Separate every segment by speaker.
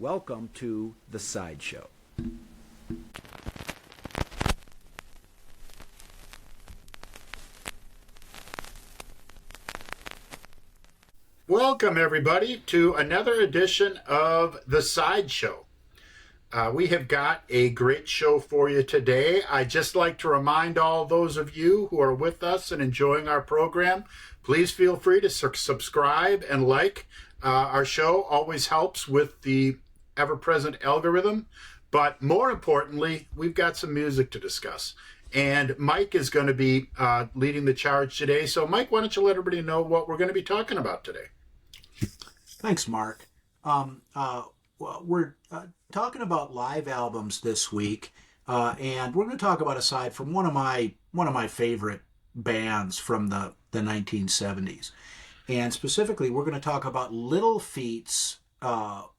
Speaker 1: Welcome to The Sideshow.
Speaker 2: Welcome, everybody, to another edition of The Sideshow. We have got a great show for you today. I'd just like to remind all those of you who are with us and enjoying our program, please feel free to subscribe and like. Our show always helps with the ever-present algorithm, but more importantly, we've got some music to discuss. And Mike is going to be leading the charge today. So, Mike, why don't you let everybody know what we're going to be talking about today?
Speaker 3: Thanks, Mark. We're talking about live albums this week, and we're going to talk about aside from one of my favorite bands from the 1970s, and specifically, we're going to talk about Little Feat's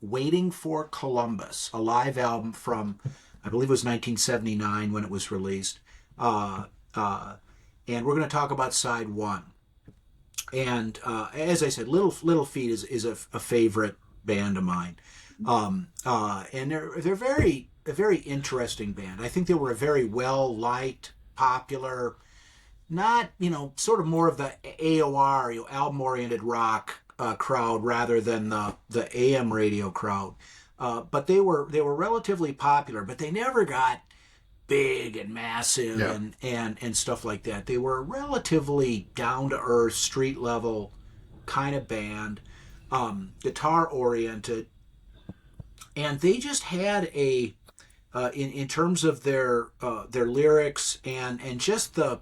Speaker 3: "Waiting for Columbus," a live album from, I believe it was 1979 when it was released, and we're going to talk about side one. And as I said, Little Feat is a favorite band of mine, and they're a very interesting band. I think they were a very well liked, popular, not sort of more of the AOR, album oriented rock crowd rather than the AM radio crowd. But they were relatively popular, but they never got big and massive and stuff like that. They were a relatively down to earth, street level kind of band, guitar oriented, and they just had a in terms of their lyrics and just the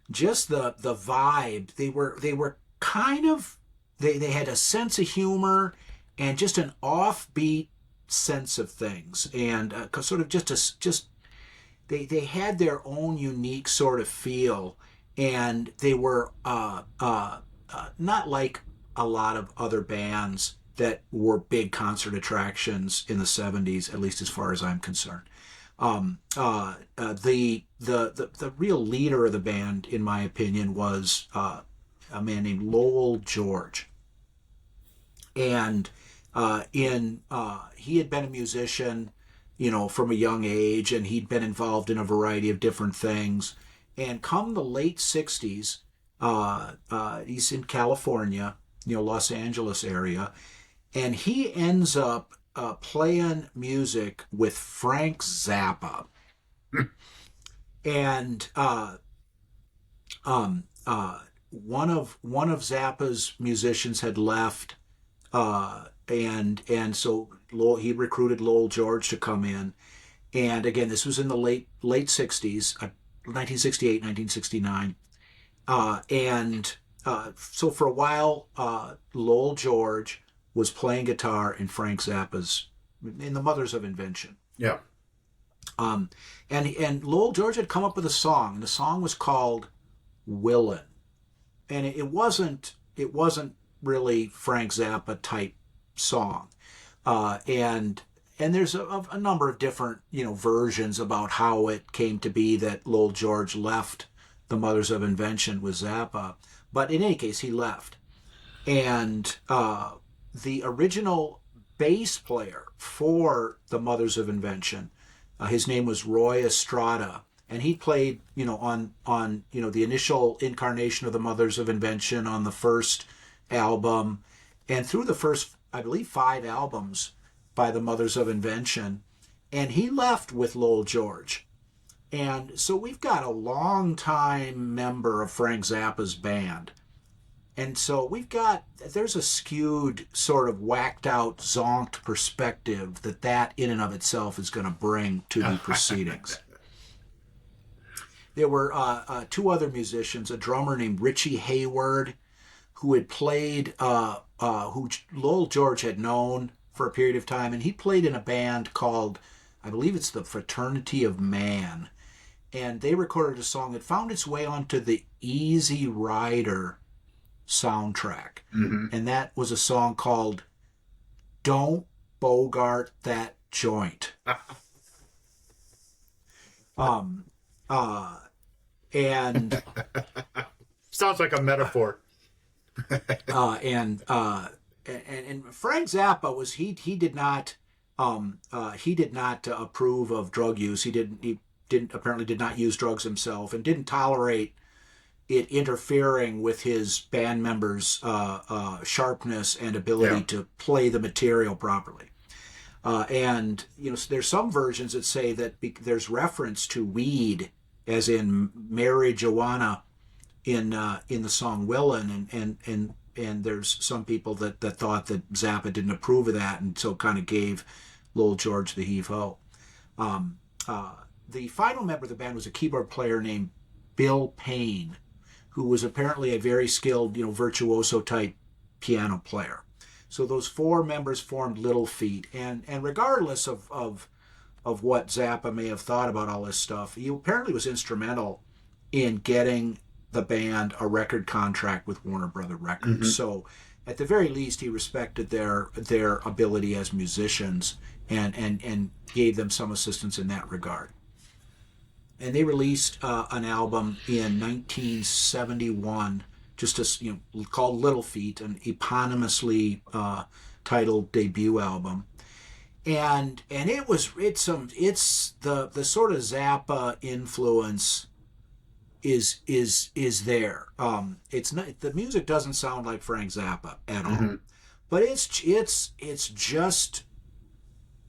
Speaker 3: vibe. They were kind of they had a sense of humor and just an offbeat sense of things, and sort of just. They had their own unique sort of feel, and they were not like a lot of other bands that were big concert attractions in the 70s, at least as far as I'm concerned. The real leader of the band, in my opinion, was a man named Lowell George, and he had been a musician from a young age, and he'd been involved in a variety of different things. And come the late 60s, he's in California, Los Angeles area, and he ends up playing music with Frank Zappa. And one of Zappa's musicians had left, and so he recruited Lowell George to come in. And again, this was in the late 60s, 1968, 1969. So for a while, Lowell George was playing guitar in Frank Zappa's, in the Mothers of Invention.
Speaker 2: Yeah.
Speaker 3: And Lowell George had come up with a song, and the song was called "Willin'," and it wasn't really Frank Zappa type song, and there's a number of different versions about how it came to be that Lowell George left the Mothers of Invention with Zappa, but in any case he left, and the original bass player for the Mothers of Invention, his name was Roy Estrada, and he played on the initial incarnation of the Mothers of Invention on the first album, and through the first, I believe, 5 albums by the Mothers of Invention, and he left with Lowell George. And so we've got a long-time member of Frank Zappa's band. And so there's a skewed, sort of whacked-out, zonked perspective that in and of itself is going to bring to the proceedings. There were 2 other musicians, a drummer named Richie Hayward, who had played, who Lowell George had known for a period of time, and he played in a band called, I believe it's the Fraternity of Man, and they recorded a song that found its way onto the Easy Rider soundtrack, and that was a song called "Don't Bogart That Joint."
Speaker 2: Sounds like a metaphor.
Speaker 3: and Frank Zappa was he did not approve of drug use. He did not use drugs himself and didn't tolerate it interfering with his band members' sharpness and ability to play the material properly. And there's some versions that say that there's reference to weed, as in marijuana, in the song "Willin'," and there's some people that thought that Zappa didn't approve of that, and so kind of gave Lowell George the heave-ho. The final member of the band was a keyboard player named Bill Payne, who was apparently a very skilled, virtuoso type piano player. So those four members formed Little Feat, and regardless of what Zappa may have thought about all this stuff, he apparently was instrumental in getting the band a record contract with Warner Brother Records. Mm-hmm. So at the very least, he respected their ability as musicians and gave them some assistance in that regard. And they released an album in 1971, called Little Feat, an eponymously titled debut album. And it's the sort of Zappa influence is there. It's not, the music doesn't sound like Frank Zappa at all, mm-hmm. but it's just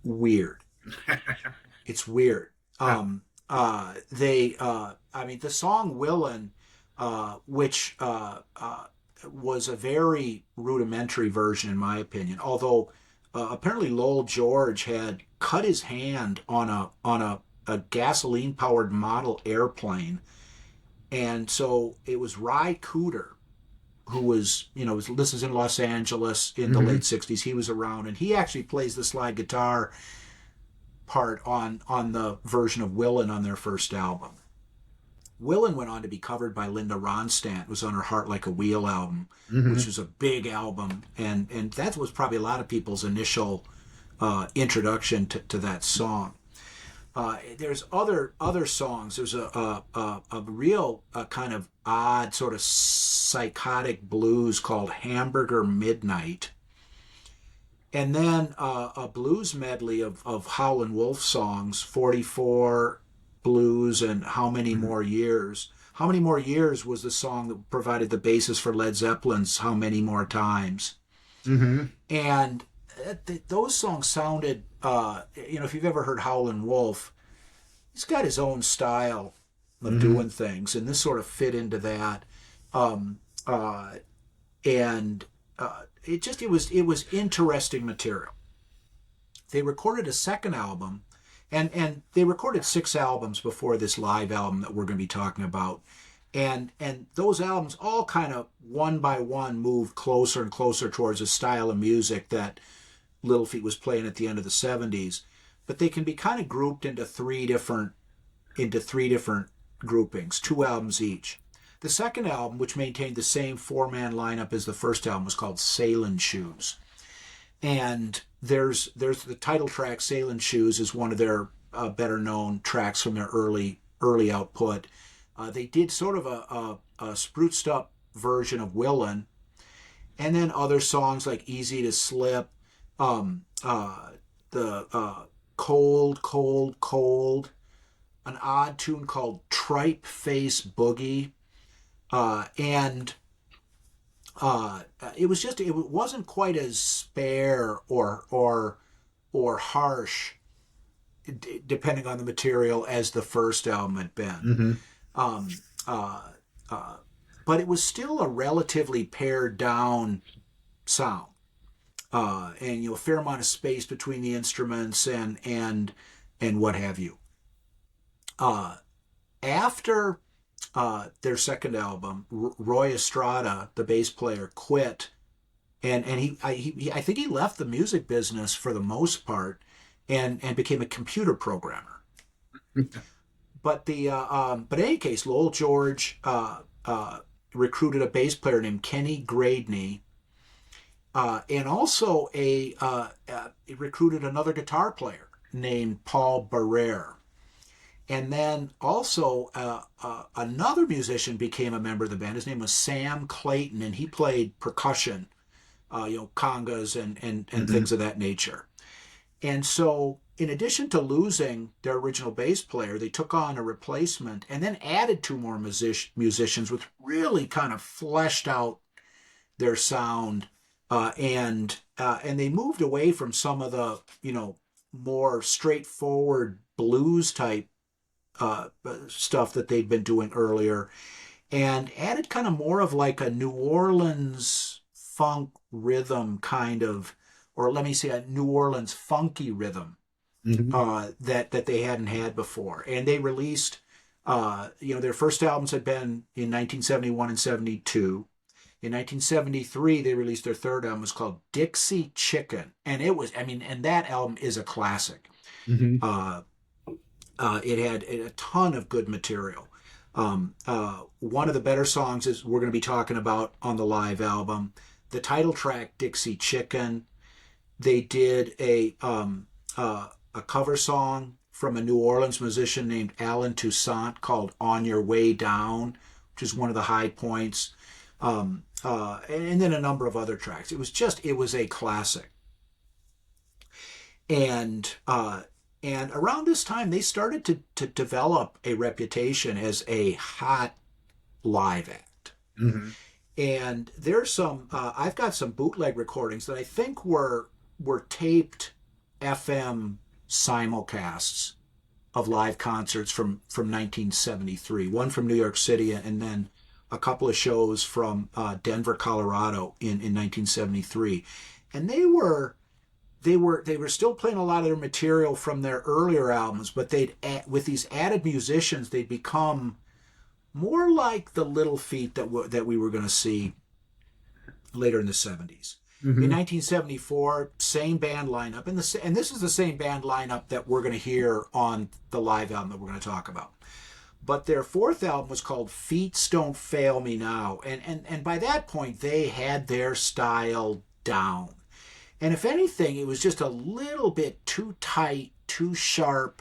Speaker 3: weird. It's weird. The song "Willin'," which was a very rudimentary version in my opinion, although apparently Lowell George had cut his hand on a gasoline powered model airplane, and so it was Ry Cooder, who was this is in Los Angeles in the mm-hmm. late 60s. He was around, and he actually plays the slide guitar part on the version of "Willin'" on their first album. "Willin' went on to be covered by Linda Ronstadt. It was on her "Heart Like a Wheel" album, mm-hmm. which was a big album, and that was probably a lot of people's initial introduction to that song. There's other songs. There's a real kind of odd sort of psychotic blues called "Hamburger Midnight," and then a blues medley of Howlin' Wolf songs, 44 Blues and How Many mm-hmm. More Years. How Many More Years was the song that provided the basis for Led Zeppelin's How Many More Times. Mm-hmm. And those songs sounded, if you've ever heard Howlin' Wolf, he's got his own style of mm-hmm. doing things, and this sort of fit into that. It was interesting material. They recorded a second album, and they recorded 6 albums before this live album that we're going to be talking about. And those albums all kind of one by one moved closer and closer towards a style of music that Little Feat was playing at the end of the 70s. But they can be kind of grouped into three different groupings, 2 albums each. The second album, which maintained the same 4-man lineup as the first album, was called Sailin' Shoes. And there's the title track, Sailin' Shoes, is one of their better known tracks from their early output. They did sort of a spruced up version of Willin', and then other songs like Easy to Slip, the Cold, Cold, Cold, an odd tune called Tripe Face Boogie, and it wasn't quite as spare or harsh, depending on the material, as the first album had been. Mm-hmm. But it was still a relatively pared down sound, and a fair amount of space between the instruments and what have you. After their second album, Roy Estrada, the bass player, quit, and I think he left the music business for the most part, and became a computer programmer. But in any case, Lowell George recruited a bass player named Kenny Gradney, and also he recruited another guitar player named Paul Barrere. And then also another musician became a member of the band. His name was Sam Clayton, and he played percussion congas and things of that nature. And so, in addition to losing their original bass player, they took on a replacement and then added two more musicians, which really kind of fleshed out their sound. And they moved away from some of the more straightforward blues type stuff that they'd been doing earlier, and added kind of more of like a New Orleans funk rhythm kind of, or let me say a New Orleans funky rhythm that they hadn't had before. And they released, their first albums had been in 1971 and 72. In 1973, they released their third album. It was called Dixie Chicken. And and that album is a classic. It had a ton of good material. One of the better songs is we're going to be talking about on the live album. The title track, Dixie Chicken. They did a cover song from a New Orleans musician named Alan Toussaint called On Your Way Down, which is one of the high points. And then a number of other tracks. It was a classic. And around this time, they started to develop a reputation as a hot live act. And there's some, I've got some bootleg recordings that I think were taped FM simulcasts of live concerts from 1973. One from New York City, and then a couple of shows from Denver, Colorado in 1973. And they were still playing a lot of their material from their earlier albums, but with these added musicians, they'd become more like the Little Feat that we were going to see later in the 70s. In 1974, same band lineup, and this is the same band lineup that we're going to hear on the live album that we're going to talk about. But their fourth album was called Feats Don't Fail Me Now, and by that point, they had their style down. And if anything, it was just a little bit too tight, too sharp,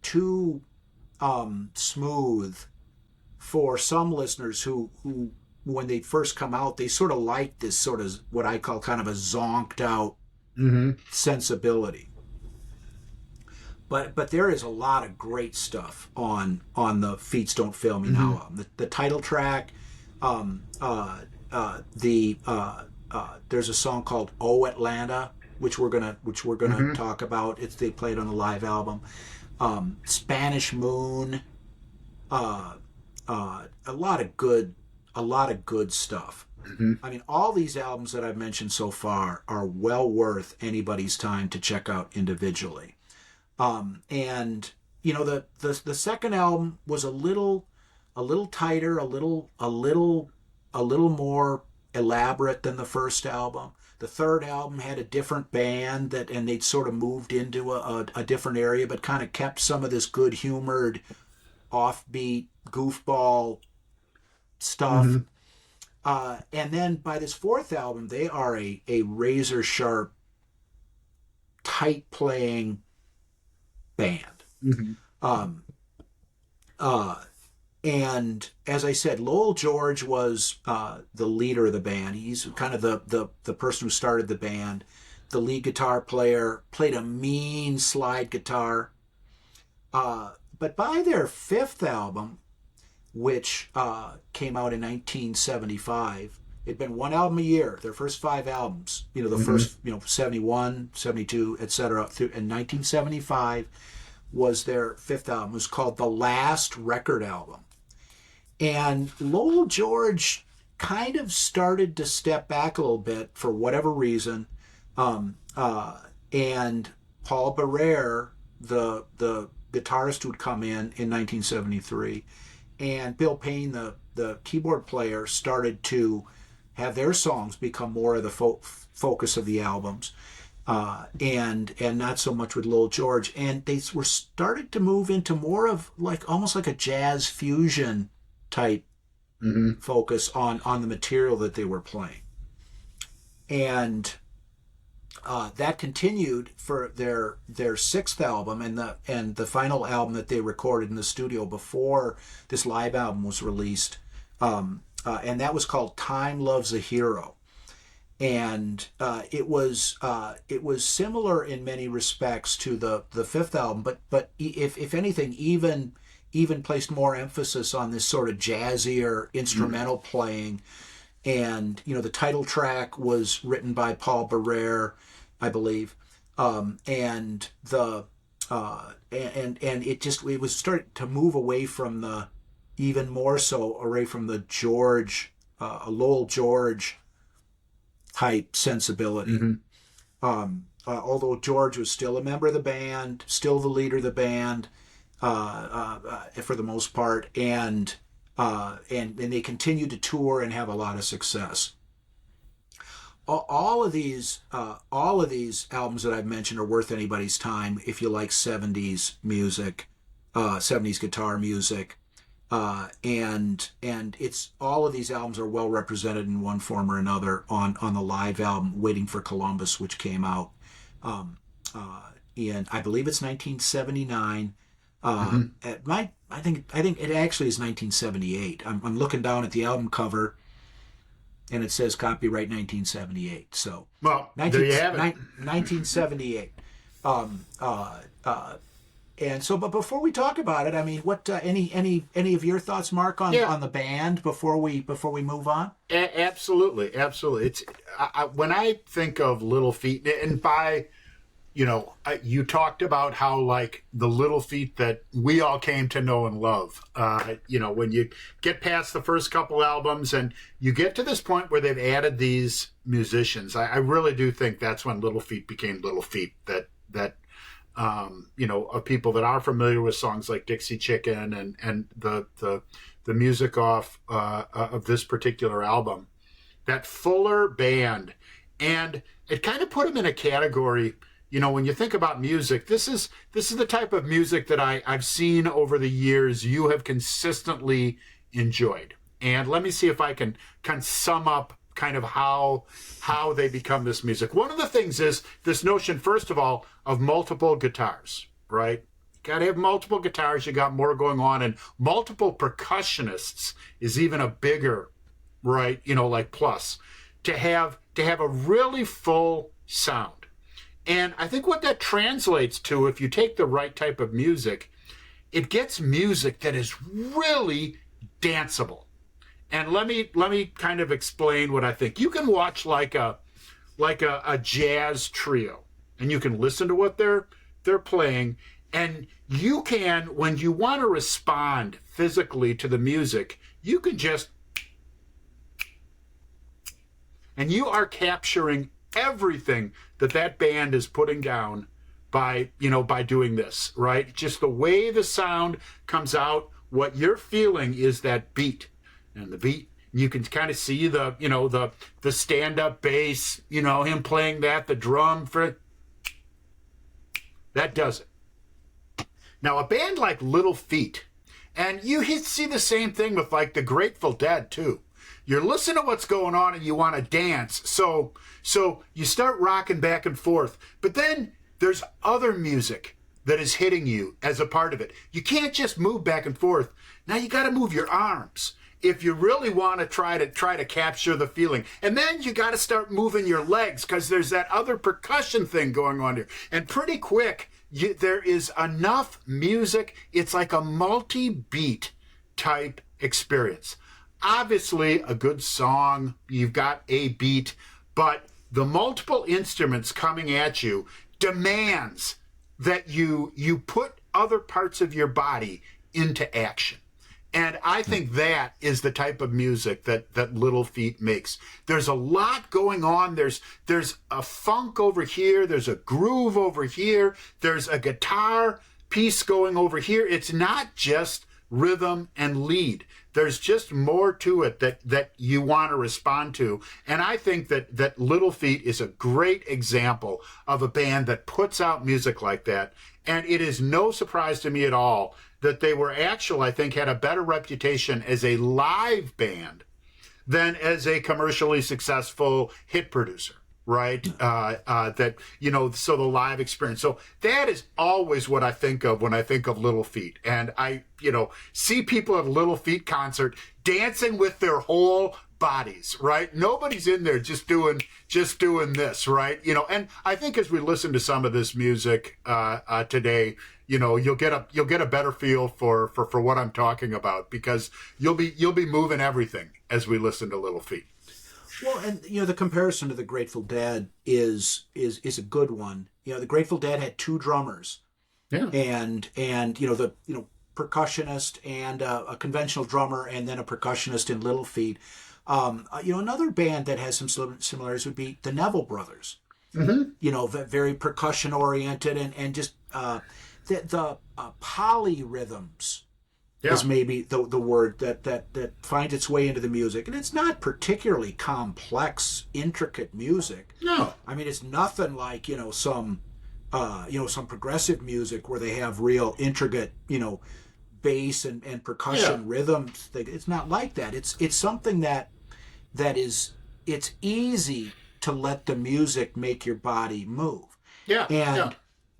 Speaker 3: too smooth for some listeners who when they first come out, they sort of like this sort of what I call kind of a zonked out sensibility. But there is a lot of great stuff on the Feats Don't Fail Me Now album. The title track, there's a song called "Oh Atlanta," which we're gonna talk about. They played on the live album. Spanish Moon, a lot of good stuff. I mean, all these albums that I've mentioned so far are well worth anybody's time to check out individually. And the second album was a little tighter, a little more elaborate than the first album. The third album had a different band and they'd sort of moved into a different area, but kind of kept some of this good humored, offbeat, goofball stuff. And then by this fourth album, they are a razor sharp, tight playing band. And as I said, Lowell George was the leader of the band. He's kind of the person who started the band. The lead guitar player played a mean slide guitar. But by their fifth album, which came out in 1975, it'd been one album a year, their first five albums, first, 71, 72, etc. And 1975 was their fifth album. It was called The Last Record Album. And Lowell George kind of started to step back a little bit for whatever reason. And Paul Barrere, the guitarist who'd come in 1973, and Bill Payne, the keyboard player, started to have their songs become more of the focus of the albums, and not so much with Lowell George. And they were started to move into more of almost like a jazz fusion type focus on the material that they were playing. And that continued for their sixth album and the final album that they recorded in the studio before this live album was released, and that was called Time Loves a Hero. and it was similar in many respects to the fifth album, but if anything, even placed more emphasis on this sort of jazzier instrumental playing. And the title track was written by Paul Barrere, I believe, and the and it was starting to move away from the even more so away from the George Lowell George type sensibility. Although George was still a member of the band, still the leader of the band for the most part, and they continued to tour and have a lot of success. All of these albums that I've mentioned are worth anybody's time if you like 70s music, 70s guitar music, and it's all of these albums are well represented in one form or another on the live album Waiting for Columbus, which came out in, I believe it's 1979. I think it actually is 1978. I'm looking down at the album cover, and it says copyright 1978. So
Speaker 2: well, there you have it.
Speaker 3: 1978. And so, but before we talk about it, I mean, what any of your thoughts, Mark, on the band before we move on?
Speaker 2: Absolutely. It's when I think of Little Feat, and by you talked about how like the Little Feat that we all came to know and love. When you get past the first couple albums and you get to this point where they've added these musicians, I really do think that's when Little Feat became Little Feat. That of people that are familiar with songs like Dixie Chicken and the music off of this particular album, that fuller band, and it kind of put them in a category. When you think about music, this is the type of music that I've seen over the years you have consistently enjoyed. And let me see if I can sum up kind of how they become this music. One of the things is this notion, first of all, of multiple guitars, right? You got to have multiple guitars. You got more going on, and multiple percussionists is even a bigger, right? Like plus to have a really full sound. And I think what that translates to, if you take the right type of music, it gets music that is really danceable. And let me kind of explain what I think. You can watch like a jazz trio, and you can listen to what they're playing, and you can, when you want to respond physically to the music, you can just, and you are capturing everything that band is putting down by doing this, right? Just the way the sound comes out, what you're feeling is that beat. And the beat, you can kind of see the stand-up bass, him playing that, the drum for that does it. Now, a band like Little Feat, and you see the same thing with like the Grateful Dead too. You're listening to what's going on and you want to dance. So you start rocking back and forth. But then there's other music that is hitting you as a part of it. You can't just move back and forth. Now you got to move your arms if you really want to try to capture the feeling. And then you got to start moving your legs because there's that other percussion thing going on here. And pretty quick, there is enough music. It's like a multi-beat type experience. Obviously, a good song, you've got a beat, but the multiple instruments coming at you demands that you put other parts of your body into action. And I think that is the type of music that Little Feat makes. There's a lot going on. There's a funk over here. There's a groove over here. There's a guitar piece going over here. It's not just rhythm and lead. There's just more to it that you want to respond to. And I think that Little Feat is a great example of a band that puts out music like that. And it is no surprise to me at all that they were I think, had a better reputation as a live band than as a commercially successful hit producer. Right? So the live experience. So that is always what I think of when I think of Little Feat. And I, see people at a Little Feat concert dancing with their whole bodies, right? Nobody's in there just doing this, right? And I think as we listen to some of this music today, you'll get a better feel for what I'm talking about, because you'll be moving everything as we listen to Little Feat.
Speaker 3: Well, and the comparison to the Grateful Dead is a good one. The Grateful Dead had two drummers,
Speaker 2: Yeah.
Speaker 3: and the percussionist and a conventional drummer, and then a percussionist in Little Feat. Another band that has some similarities would be the Neville Brothers. Mm-hmm. Very percussion oriented, and just the polyrhythms is maybe the word that finds its way into the music. And it's not particularly complex, intricate music.
Speaker 2: No.
Speaker 3: I mean, it's nothing like, some progressive music where they have real intricate, bass and percussion rhythms. It's not like that. It's something that is, it's easy to let the music make your body move.
Speaker 2: Yeah.
Speaker 3: And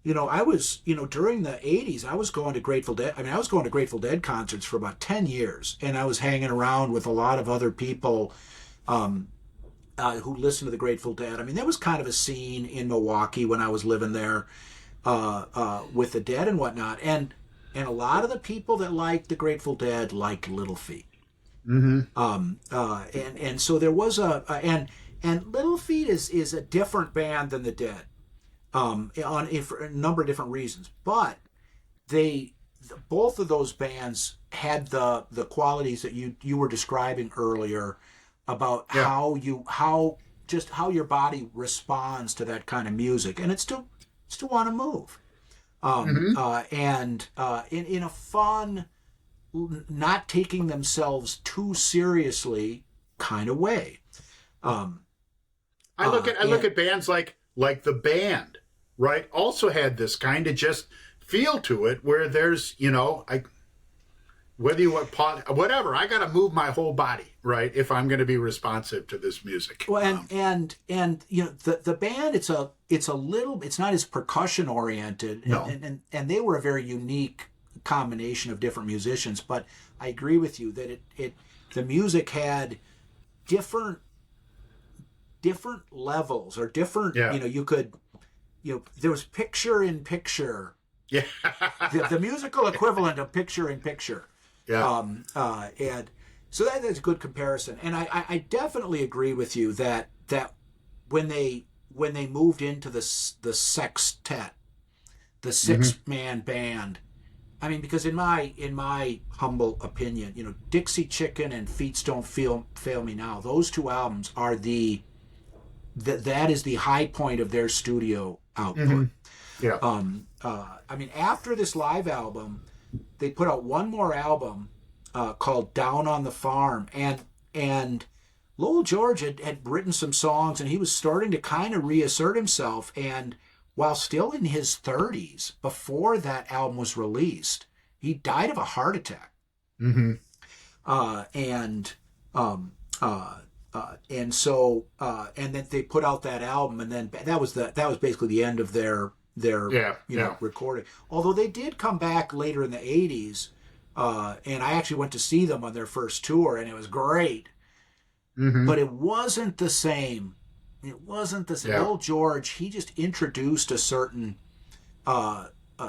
Speaker 3: I was, during the 80s, I was going to Grateful Dead. I was going to Grateful Dead concerts for about 10 years. And I was hanging around with a lot of other people who listened to the Grateful Dead. I mean, there was kind of a scene in Milwaukee when I was living there with the Dead and whatnot. And a lot of the people that liked the Grateful Dead liked Little Feat. Mm-hmm. And so there was and Little Feat is a different band than the Dead. For a number of different reasons, but both of those bands had the qualities that you were describing earlier about how your body responds to that kind of music, and it's to want to move, and in a fun, not taking themselves too seriously kind of way.
Speaker 2: I look at bands like the Band, right? Also had this kind of just feel to it where there's, whether you want whatever, I got to move my whole body, right? If I'm going to be responsive to this music.
Speaker 3: Well, and the Band, it's not as percussion oriented.
Speaker 2: No.
Speaker 3: And they were a very unique combination of different musicians, but I agree with you that the music had different levels or different, you could, there was picture in picture.
Speaker 2: Yeah.
Speaker 3: the musical equivalent of picture in picture.
Speaker 2: Yeah.
Speaker 3: And so that's a good comparison. And I definitely agree with you that when they moved into the sextet, the 6-man band, I mean, because in my humble opinion, Dixie Chicken and Feats Don't Fail Me Now, those two albums are that is the high point of their studio output.
Speaker 2: Mm-hmm. Yeah.
Speaker 3: I mean, after this live album, they put out one more album called Down on the Farm, and Lowell George had written some songs, and he was starting to kind of reassert himself. And while still in his 30s, before that album was released, he died of a heart attack. Mm-hmm. And then they put out that album, and then that was basically the end of their recording. Although they did come back later in the 80s, and I actually went to see them on their first tour, and it was great. Mm-hmm. But it wasn't the same. Yeah. Old George, he just introduced a certain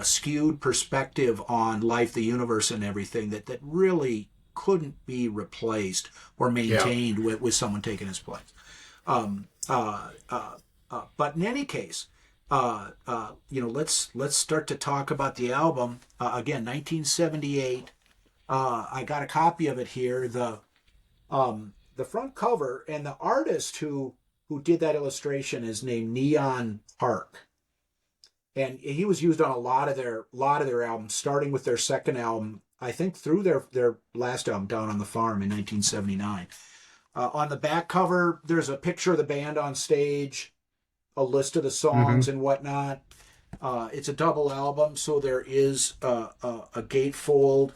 Speaker 3: skewed perspective on life, the universe, and everything that really couldn't be replaced or maintained with someone taking his place. But in any case, let's start to talk about the album. Again, 1978. I got a copy of it here. The front cover, and the artist who did that illustration is named Neon Park, and he was used on a lot of their albums, starting with their second album, I think, through their last album, Down on the Farm, in 1979. On the back cover, there's a picture of the band on stage, a list of the songs and whatnot. It's a double album, so there is a gatefold,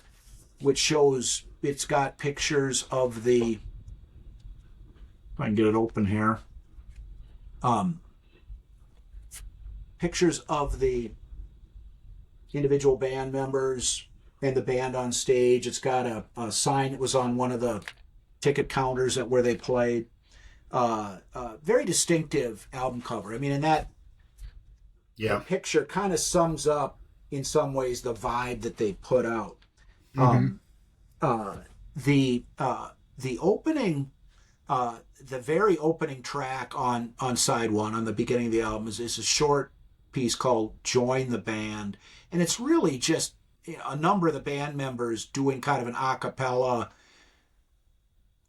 Speaker 3: which shows it's got pictures of the. If I can get it open here. Pictures of the individual band members and the band on stage. It's got a sign that was on one of the ticket counters at where they played. Very distinctive album cover. I mean, and that
Speaker 2: Yeah.
Speaker 3: picture kind of sums up in some ways the vibe that they put out. The opening, the very opening track on side one, on the beginning of the album, is a short piece called "Join the Band," and it's really just a number of the band members doing kind of an a cappella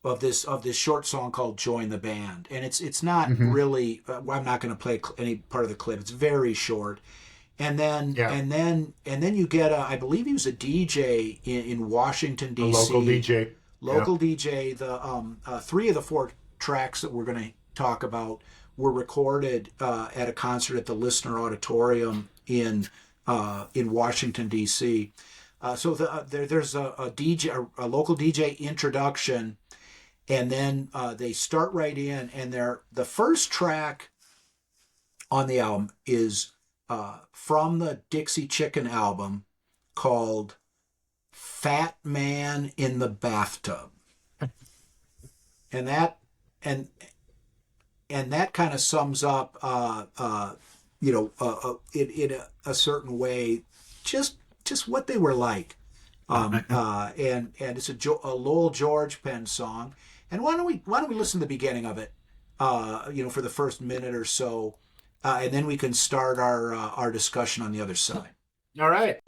Speaker 3: of this short song called "Join the Band," and it's not really. I'm not going to play any part of the clip. It's very short, and then you get I believe he was a DJ in Washington D.C.
Speaker 2: Local DJ.
Speaker 3: Local DJ. The 3 of the 4 tracks that we're going to talk about were recorded at a concert at the Listener Auditorium in Washington D.C. So there's a DJ, a local DJ introduction. And then they start right in, and the first track on the album is from the Dixie Chicken album called "Fat Man in the Bathtub," and that kind of sums up, in a certain way, just what they were like, and it's a Lowell George penned song. And why don't we listen to the beginning of it, for the first minute or so, and then we can start our discussion on the other side.
Speaker 2: All right.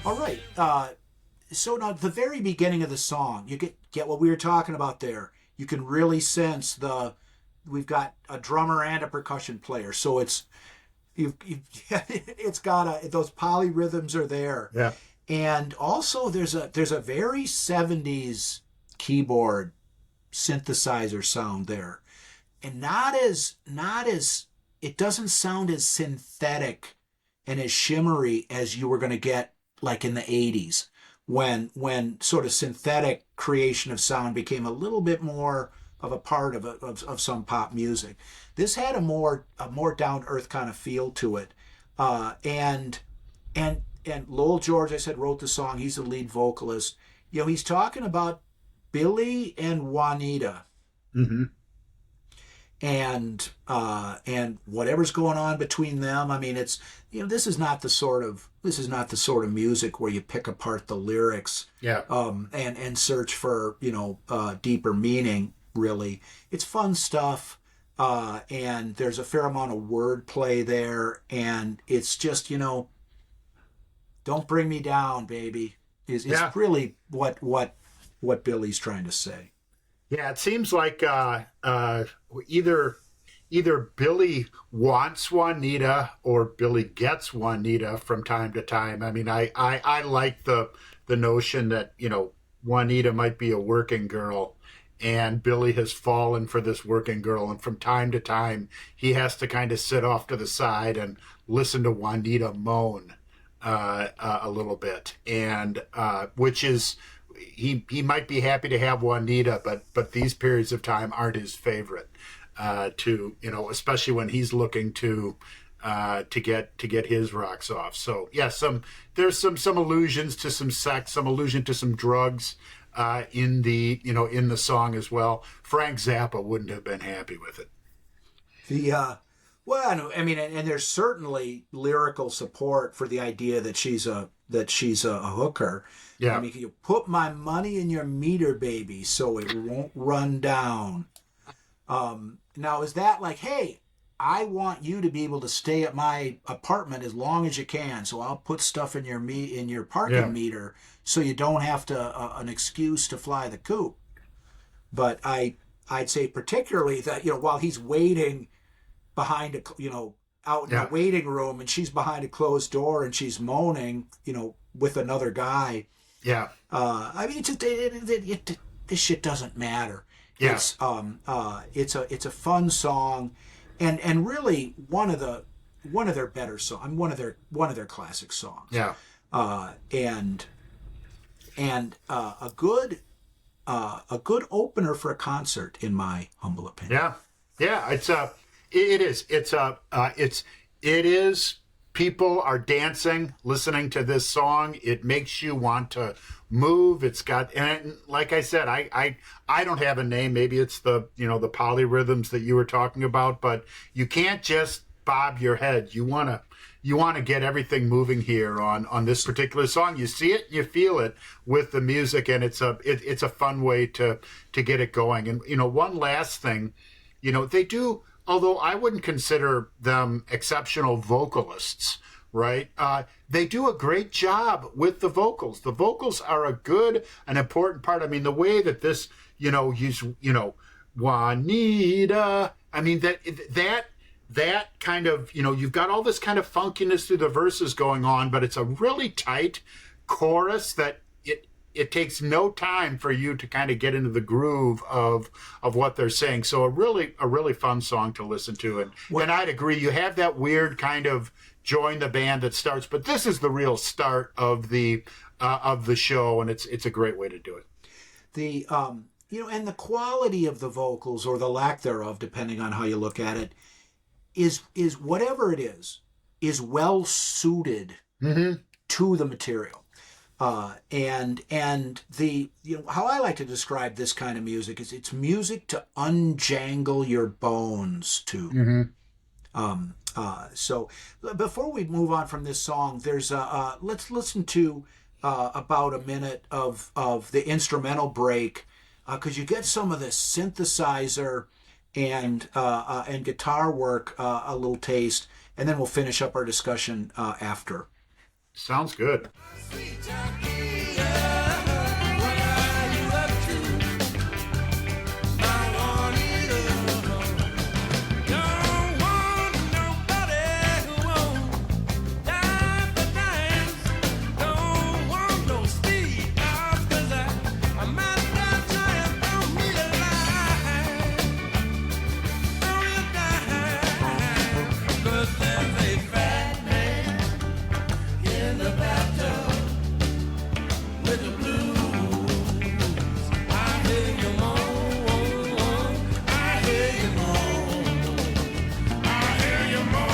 Speaker 3: All right. So now the very beginning of the song, you get what we were talking about there. You can really sense we've got a drummer and a percussion player. So it's got those polyrhythms are there.
Speaker 2: Yeah.
Speaker 3: And also there's a very 70s keyboard synthesizer sound there. And not as it doesn't sound as synthetic and as shimmery as you were going to get like in the 80s when sort of synthetic creation of sound became a little bit more of a part of some pop music. This had a more down to earth kind of feel to it. And Lowell George, I said, wrote the song. He's the lead vocalist. He's talking about Billy and Juanita.
Speaker 2: Mm-hmm.
Speaker 3: And whatever's going on between them. I mean, it's this is not the sort of music where you pick apart the lyrics, and search for deeper meaning. Really, it's fun stuff, and there's a fair amount of wordplay there, and it's just don't bring me down, baby. Is really what Billy's trying to say.
Speaker 2: Yeah, it seems like either Billy wants Juanita or Billy gets Juanita from time to time. I mean, I like the notion that Juanita might be a working girl, and Billy has fallen for this working girl, and from time to time he has to kind of sit off to the side and listen to Juanita moan a little bit, and which is. He might be happy to have Juanita, but these periods of time aren't his favorite. Especially when he's looking to get his rocks off. So yeah, there's some allusions to some sex, some allusion to some drugs, in the in the song as well. Frank Zappa wouldn't have been happy with it.
Speaker 3: Well, I mean, and there's certainly lyrical support for the idea that she's a hooker.
Speaker 2: Yeah.
Speaker 3: I mean, you put my money in your meter, baby, so it won't run down. Now, is that like, hey, I want you to be able to stay at my apartment as long as you can, so I'll put stuff in your parking meter so you don't have to an excuse to fly the coop. But I'd say particularly that while he's waiting behind out in the waiting room and she's behind a closed door and she's moaning with another guy.
Speaker 2: Yeah.
Speaker 3: I mean, this shit doesn't matter.
Speaker 2: Yeah.
Speaker 3: It's a fun song, and really one of their better songs. One of their classic songs.
Speaker 2: Yeah.
Speaker 3: And a good opener for a concert, in my humble opinion.
Speaker 2: Yeah. Yeah. It is. People are dancing, listening to this song. It makes you want to move. It's got, and like I said, I don't have a name. Maybe it's the the polyrhythms that you were talking about, but you can't just bob your head. You want to get everything moving here on this particular song. You see it, you feel it with the music, and it's a fun way to get it going. And one last thing, they do. Although I wouldn't consider them exceptional vocalists, right? They do a great job with the vocals. The vocals are an important part. I mean, the way that this, he's, Juanita. I mean, that kind of, you've got all this kind of funkiness through the verses going on, but it's a really tight chorus that it takes no time for you to kind of get into the groove of what they're saying. So a really fun song to listen to. And I'd agree, you have that weird kind of join the band that starts, but this is the real start of the show, and it's a great way to do it.
Speaker 3: And the quality of the vocals, or the lack thereof, depending on how you look at it, is whatever it is well suited to the material. And the how I like to describe this kind of music is it's music to unjangle your bones to. So before we move on from this song, there's let's listen to about a minute of the instrumental break, because you get some of the synthesizer and guitar work, a little taste, and then we'll finish up our discussion after.
Speaker 2: Sounds good.
Speaker 4: Sweet Jackie, what are you up to? I want it all. Don't want nobody who won't die for dance. Don't want no speed, 'cause I'm out there trying to throw me a line. Throw me a dime, 'cause there's a fat man in the bathtub with the blues. I hear you moan, I hear you moan, I hear you moan.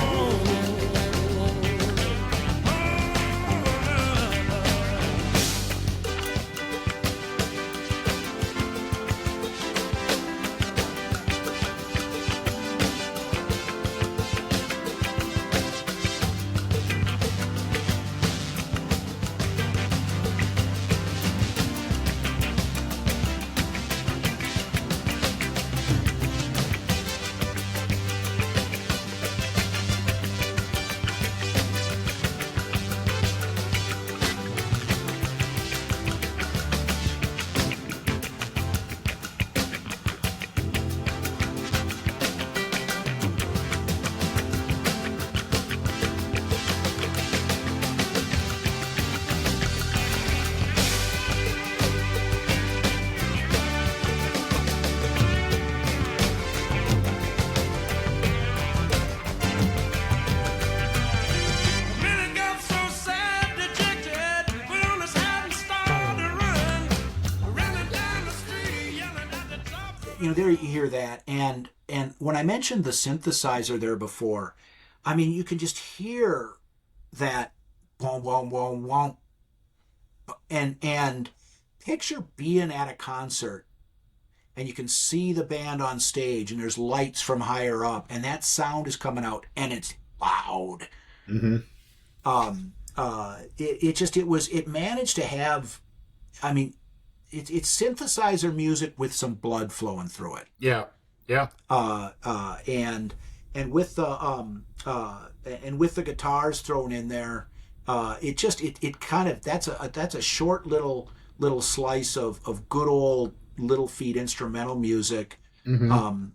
Speaker 4: Minute got so sad, dejected, went on his hat and started to run. Running down the street, yelling at the top.
Speaker 3: There you hear that, and when I mentioned the synthesizer there before, I mean, you can just hear that wom wom wom wom, and picture being at a concert and you can see the band on stage and there's lights from higher up and that sound is coming out and it's loud.
Speaker 2: Mm-hmm.
Speaker 3: It managed to have, I mean, it's synthesizer music with some blood flowing through it.
Speaker 2: Yeah.
Speaker 3: And with the guitars thrown in there, it kind of that's a short little slice of good old Little Feat instrumental music,
Speaker 2: Mm-hmm.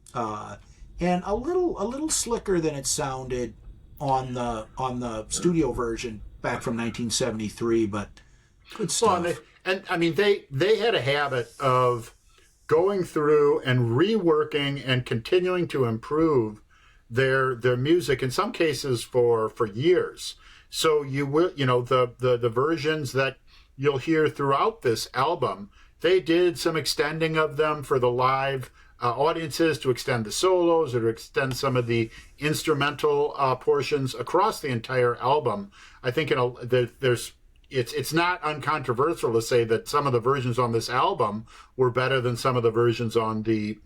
Speaker 3: and a little slicker than it sounded on the studio version back from 1973, but good stuff.
Speaker 2: Well, and I mean, they had a habit of going through and reworking and continuing to improve their music, in some cases for years. So you will, the versions that you'll hear throughout this album, they did some extending of them for the live audiences, to extend the solos or to extend some of the instrumental portions across the entire album. I think it's not uncontroversial to say that some of the versions on this album were better than some of the versions on the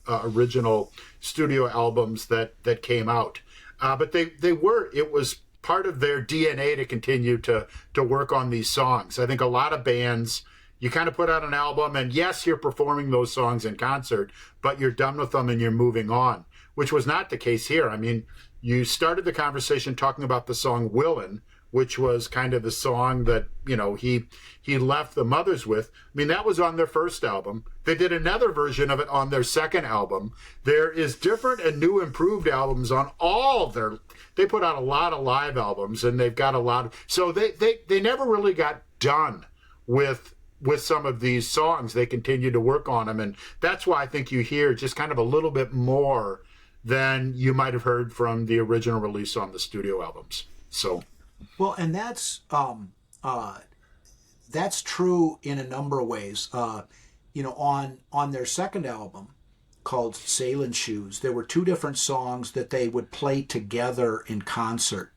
Speaker 2: original studio albums that came out. But it was part of their DNA to continue to work on these songs. I think a lot of bands, you kind of put out an album and yes, you're performing those songs in concert, but you're done with them and you're moving on, which was not the case here. I mean, you started the conversation talking about the song Willin', which was kind of the song that, he left the Mothers with. I mean, that was on their first album. They did another version of it on their second album. There is different and new improved albums on they put out a lot of live albums, and they've got a lot of, so they never really got done with some of these songs. They continued to work on them, and that's why I think you hear just kind of a little bit more than you might have heard from the original release on the studio albums. So,
Speaker 3: well, and that's true in a number of ways. On their second album called Sailing Shoes, there were two different songs that they would play together in concert.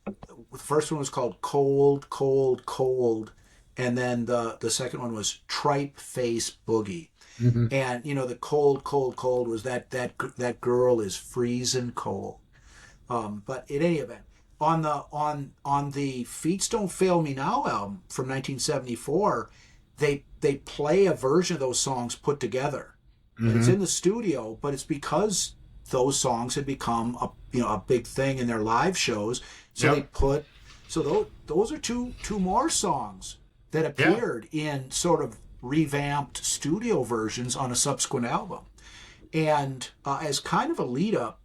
Speaker 3: The first one was called Cold, Cold, Cold, and then the second one was Tripe Face Boogie. Mm-hmm. And the cold, cold, cold was that girl is freezing cold. But in any event, on the Feats Don't Fail Me Now album from 1974, they play a version of those songs put together. Mm-hmm. And it's in the studio, but it's because those songs had become a big thing in their live shows. So
Speaker 2: Yep.
Speaker 3: those are two more songs that appeared in sort of revamped studio versions on a subsequent album. And as kind of a lead up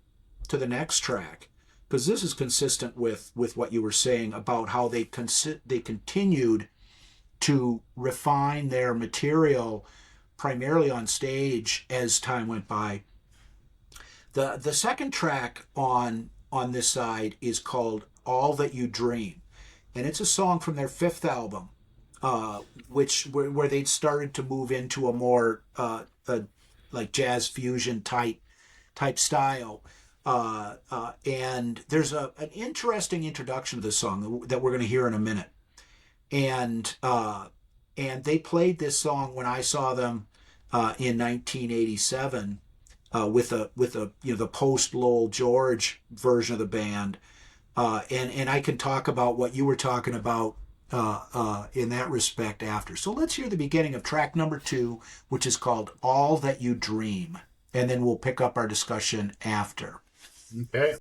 Speaker 3: to the next track, because this is consistent with what you were saying about how they continued to refine their material primarily on stage as time went by. The second track on this side is called All That You Dream, and it's a song from their fifth album, where they'd started to move into a more like jazz fusion type style. And there's an interesting introduction to this song that we're going to hear in a minute. And they played this song when I saw them in 1987 with the post Lowell George version of the band. And I can talk about what you were talking about in that respect after. So let's hear the beginning of track number 2, which is called All That You Dream, and then we'll pick up our discussion after.
Speaker 2: Okay.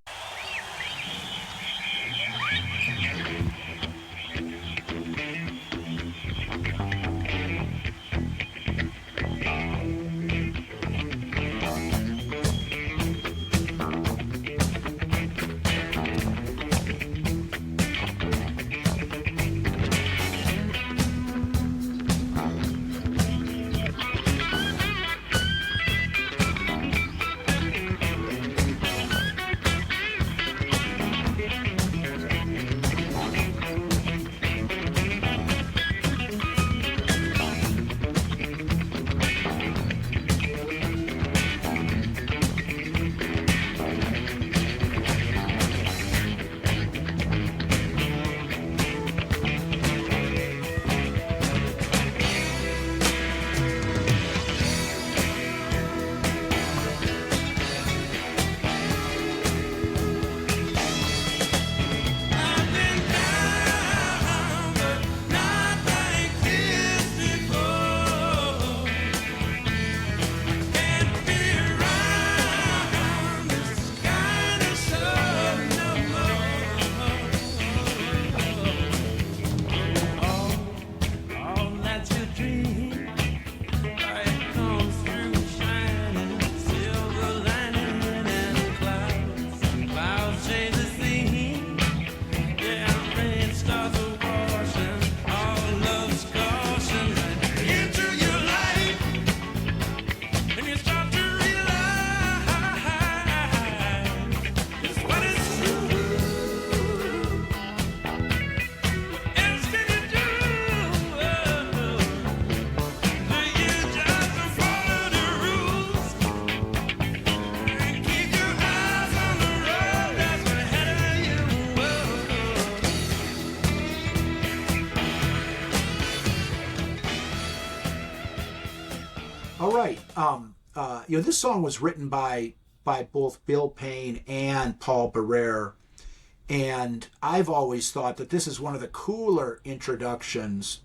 Speaker 3: All right. This song was written by both Bill Payne and Paul Barrere, and I've always thought that this is one of the cooler introductions,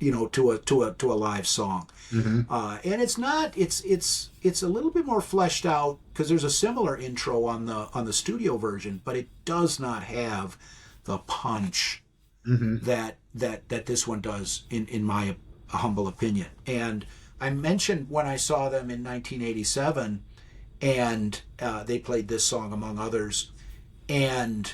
Speaker 3: to a live song. And it's not. It's a little bit more fleshed out because there's a similar intro on the studio version, but it does not have the punch that this one does, in my humble opinion. And I mentioned when I saw them in 1987, and they played this song among others. And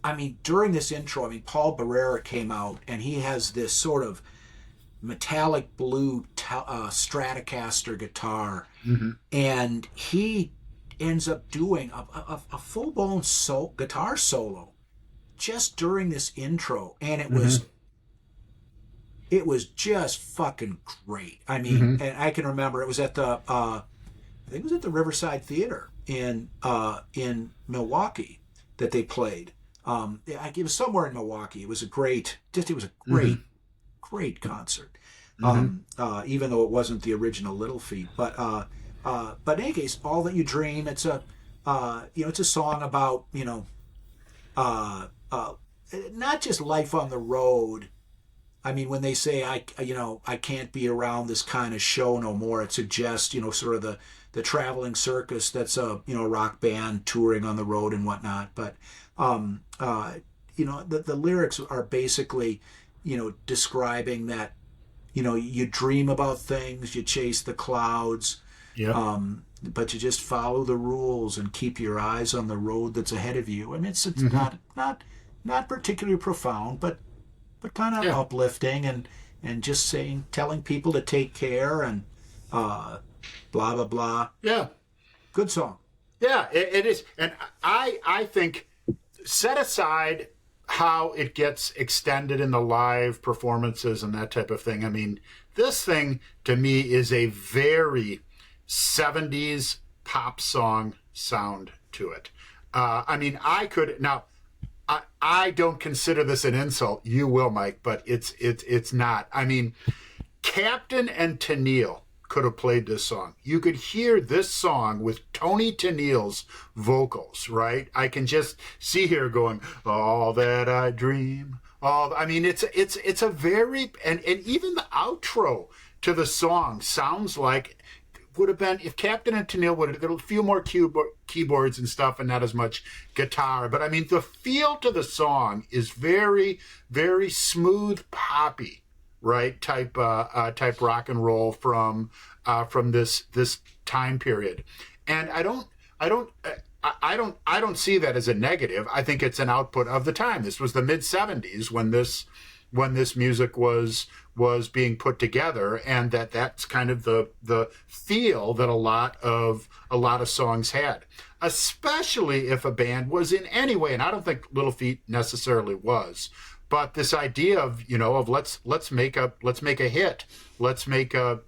Speaker 3: I mean, during this intro, Paul Barrere came out, and he has this sort of metallic blue Stratocaster guitar, and he ends up doing a full-blown guitar solo just during this intro, and it was just fucking great. And I can remember it was at the I think it was at the Riverside Theater in Milwaukee that they played. It was somewhere in Milwaukee. It was a great concert. Even though it wasn't the original Little Feat, but in any case, All That You Dream. It's a it's a song about not just life on the road. When they say I can't be around this kind of show no more, it suggests sort of the traveling circus that's a rock band touring on the road and whatnot. But the lyrics are basically describing that you dream about things, you chase the clouds, but you just follow the rules and keep your eyes on the road that's ahead of you. It's not particularly profound, but kind of uplifting and just telling people to take care and blah blah blah.
Speaker 2: Yeah,
Speaker 3: good song.
Speaker 2: Yeah, it is, and I think, set aside how it gets extended in the live performances and that type of thing. This thing to me is a very 70s pop song sound to it. I don't consider this an insult. You will, Mike, but it's not. Captain and Tennille could have played this song. You could hear this song with Tony Tennille's vocals, right? I can just see here going, all that I dream. It's a very, and even the outro to the song sounds like would have been if Captain and Tennille would have got a few more keyboards and stuff and not as much guitar. But the feel to the song is very, very smooth, poppy, right? Type rock and roll from this time period. And I don't see that as a negative. I think it's an output of the time. This was the mid 70s when this music was being put together, and that's kind of the feel that a lot of songs had, especially if a band was in any way, and I don't think Little Feat necessarily was, but this idea of let's make a hit, let's make a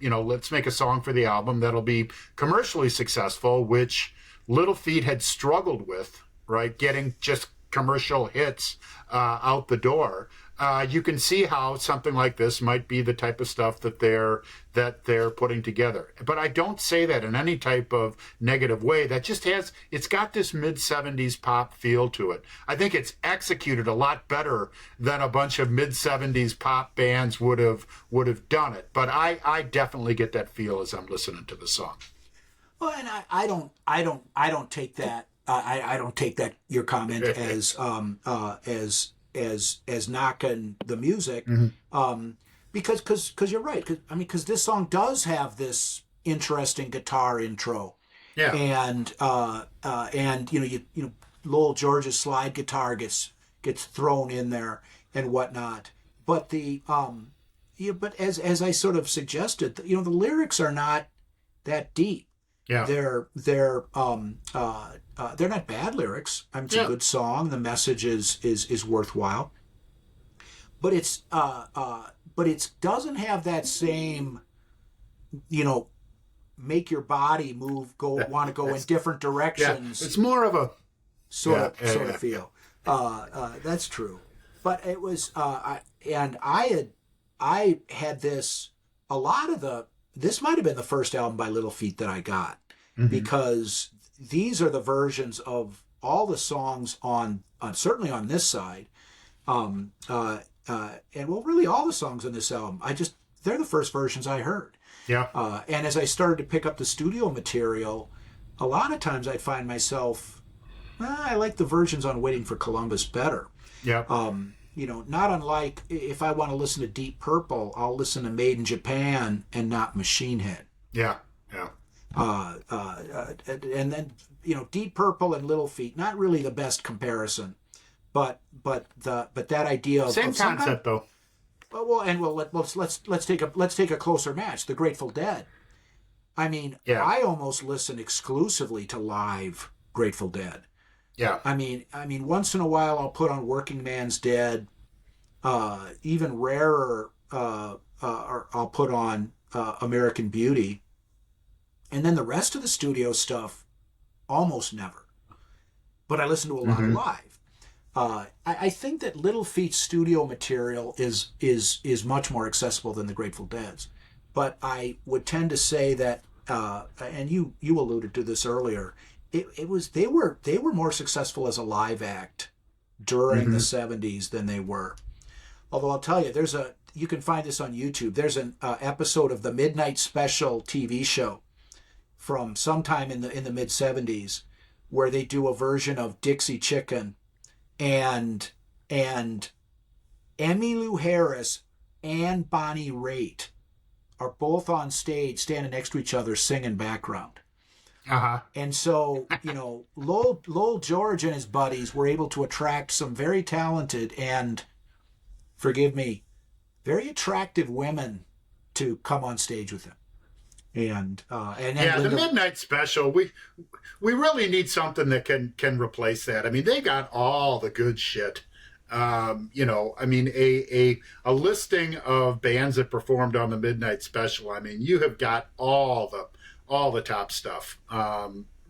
Speaker 2: song for the album that'll be commercially successful, which Little Feat had struggled with, right, getting just commercial hits out the door. You can see how something like this might be the type of stuff that they're putting together. But I don't say that in any type of negative way. That just it's got this mid-70s pop feel to it. I think it's executed a lot better than a bunch of mid-70s pop bands would have done it. But I definitely get that feel as I'm listening to the song.
Speaker 3: Well, and I don't take that. I don't take that your comment as knocking the music, because you're right. Because this song does have this interesting guitar intro, and Lowell George's slide guitar gets thrown in there and whatnot. But but as I sort of suggested, the lyrics are not that deep.
Speaker 2: Yeah,
Speaker 3: they're not bad lyrics. It's a good song. The message is worthwhile, but it doesn't have that same, make your body move, want to go in different directions.
Speaker 2: Yeah. It's more of a
Speaker 3: sort of feel. That's true, but it was I had this. A lot of the this might have been the first album by Little Feat that I got, because these are the versions of all the songs on certainly on this side, and well, really all the songs on this album. They're the first versions I heard.
Speaker 2: Yeah.
Speaker 3: And as I started to pick up the studio material, a lot of times I'd find myself, I like the versions on Waiting for Columbus better.
Speaker 2: Yeah.
Speaker 3: Not unlike if I want to listen to Deep Purple, I'll listen to Made in Japan and not Machine Head.
Speaker 2: Yeah. Yeah.
Speaker 3: And then Deep Purple and Little Feat, not really the best comparison, but that idea of
Speaker 2: Same
Speaker 3: of some
Speaker 2: concept though.
Speaker 3: let's take a closer match. The Grateful Dead. I mean,
Speaker 2: Yeah.
Speaker 3: I almost listen exclusively to live Grateful Dead.
Speaker 2: Yeah.
Speaker 3: I mean, once in a while I'll put on Working Man's Dead. Even rarer, I'll put on American Beauty, and then the rest of the studio stuff, almost never. But I listen to a lot of live. I think that Little Feat's studio material is much more accessible than the Grateful Dead's. But I would tend to say that, and you alluded to this earlier, they were more successful as a live act during the 70s than they were. Although I'll tell you, you can find this on YouTube. There's an episode of the Midnight Special TV show from sometime in the mid 70s where they do a version of Dixie Chicken, and Emmylou Harris and Bonnie Raitt are both on stage standing next to each other singing background. And so, Lowell George and his buddies were able to attract some very talented and, forgive me, very attractive women to come on stage with him. And
Speaker 2: Yeah, the Midnight Special, we really need something that can replace that. I mean, they got all the good shit. A listing of bands that performed on the Midnight Special. I mean, you have got all the top stuff.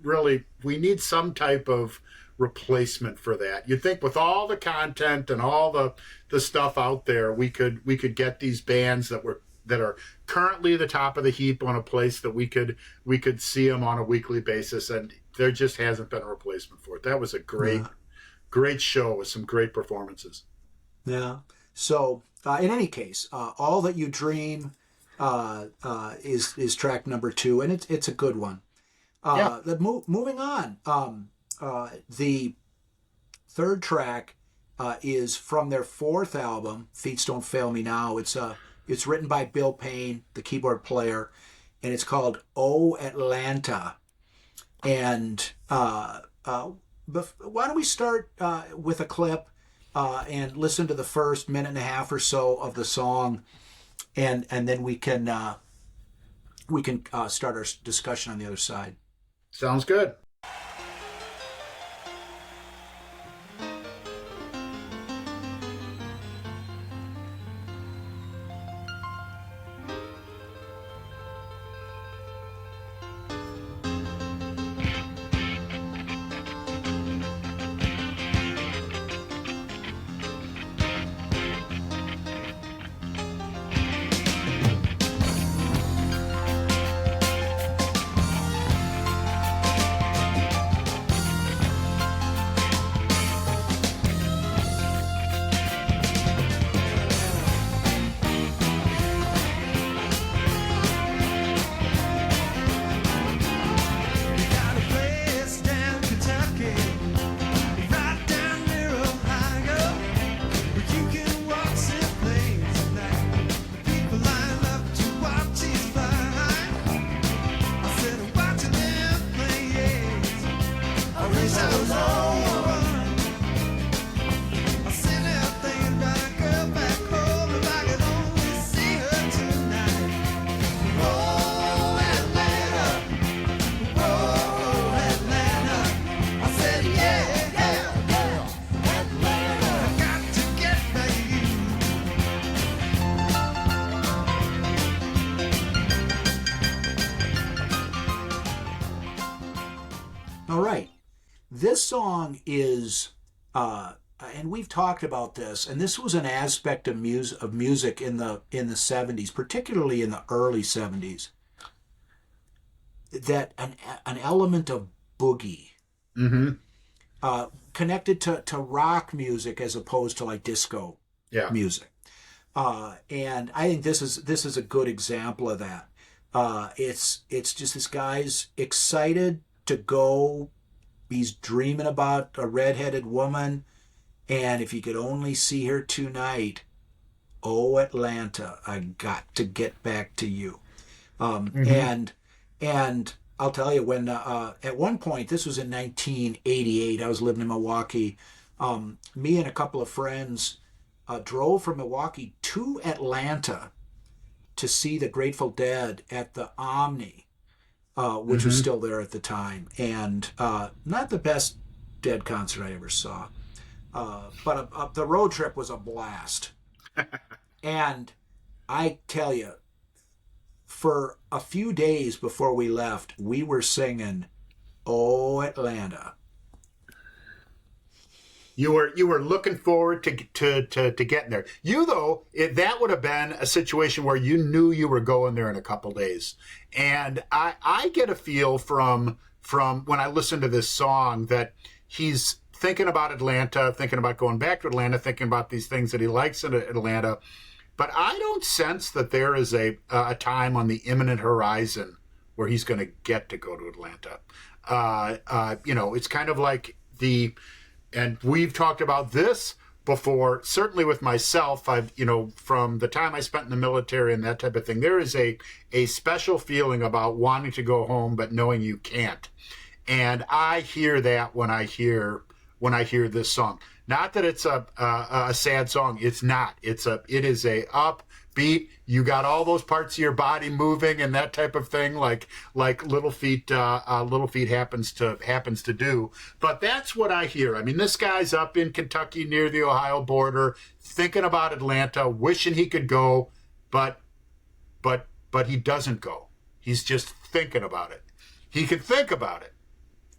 Speaker 2: Really, we need some type of replacement for that. You'd think with all the content and all the stuff out there, we could get these bands that are currently the top of the heap on a place that we could see them on a weekly basis, and there just hasn't been a replacement for it. That was a great show with some great performances.
Speaker 3: Yeah. So in any case, All That You Dream is track number 2, and it's a good one. Moving on, the third track is from their 4th album, Feats Don't Fail Me Now. It's written by Bill Payne, the keyboard player, and it's called Oh Atlanta. And why don't we start with a clip and listen to the first minute and a half or so of the song, and then we can start our discussion on the other side.
Speaker 2: Sounds good.
Speaker 4: Got a place down Kentucky, right down near Ohio, where you can walk some planes at night. People line up to watch these fly. I said, I'm watching them planes. I wish I was home. I sit there thinking about a girl back home, if I could only see her tonight. Oh, Atlanta. Oh, Atlanta. I said, yeah, Atlanta. I got to get back to you.
Speaker 3: All right. This song is and we've talked about this, and this was an aspect of music in the 70s, particularly in the early 70s, that an element of boogie connected to rock music as opposed to like disco music. And I think this is a good example of that. It's just this guy's excited to go. He's dreaming about a redheaded woman, and if you could only see her tonight, oh Atlanta, I got to get back to you. And I'll tell you, when at one point, this was in 1988, I was living in Milwaukee. Me and a couple of friends drove from Milwaukee to Atlanta to see the Grateful Dead at the Omni, which was still there at the time, and not the best Dead concert I ever saw, but the road trip was a blast. And I tell you, for a few days before we left, we were singing "Oh Atlanta."
Speaker 2: You were looking forward to getting there. That would have been a situation where you knew you were going there in a couple days. And I get a feel from when I listen to this song that he's thinking about Atlanta, thinking about going back to Atlanta, thinking about these things that he likes in Atlanta. But I don't sense that there is a time on the imminent horizon where he's going to get to go to Atlanta. It's kind of like and we've talked about this before, certainly with myself. From the time I spent in the military and that type of thing, there is a special feeling about wanting to go home, but knowing you can't. And I hear that when I hear this song. Not that it's a sad song. It's not. It is a upbeat. You got all those parts of your body moving and that type of thing, like Little Feat happens to do. But that's what I hear. I mean, this guy's up in Kentucky near the Ohio border, thinking about Atlanta, wishing he could go, but he doesn't go. He's just thinking about it. He can think about it,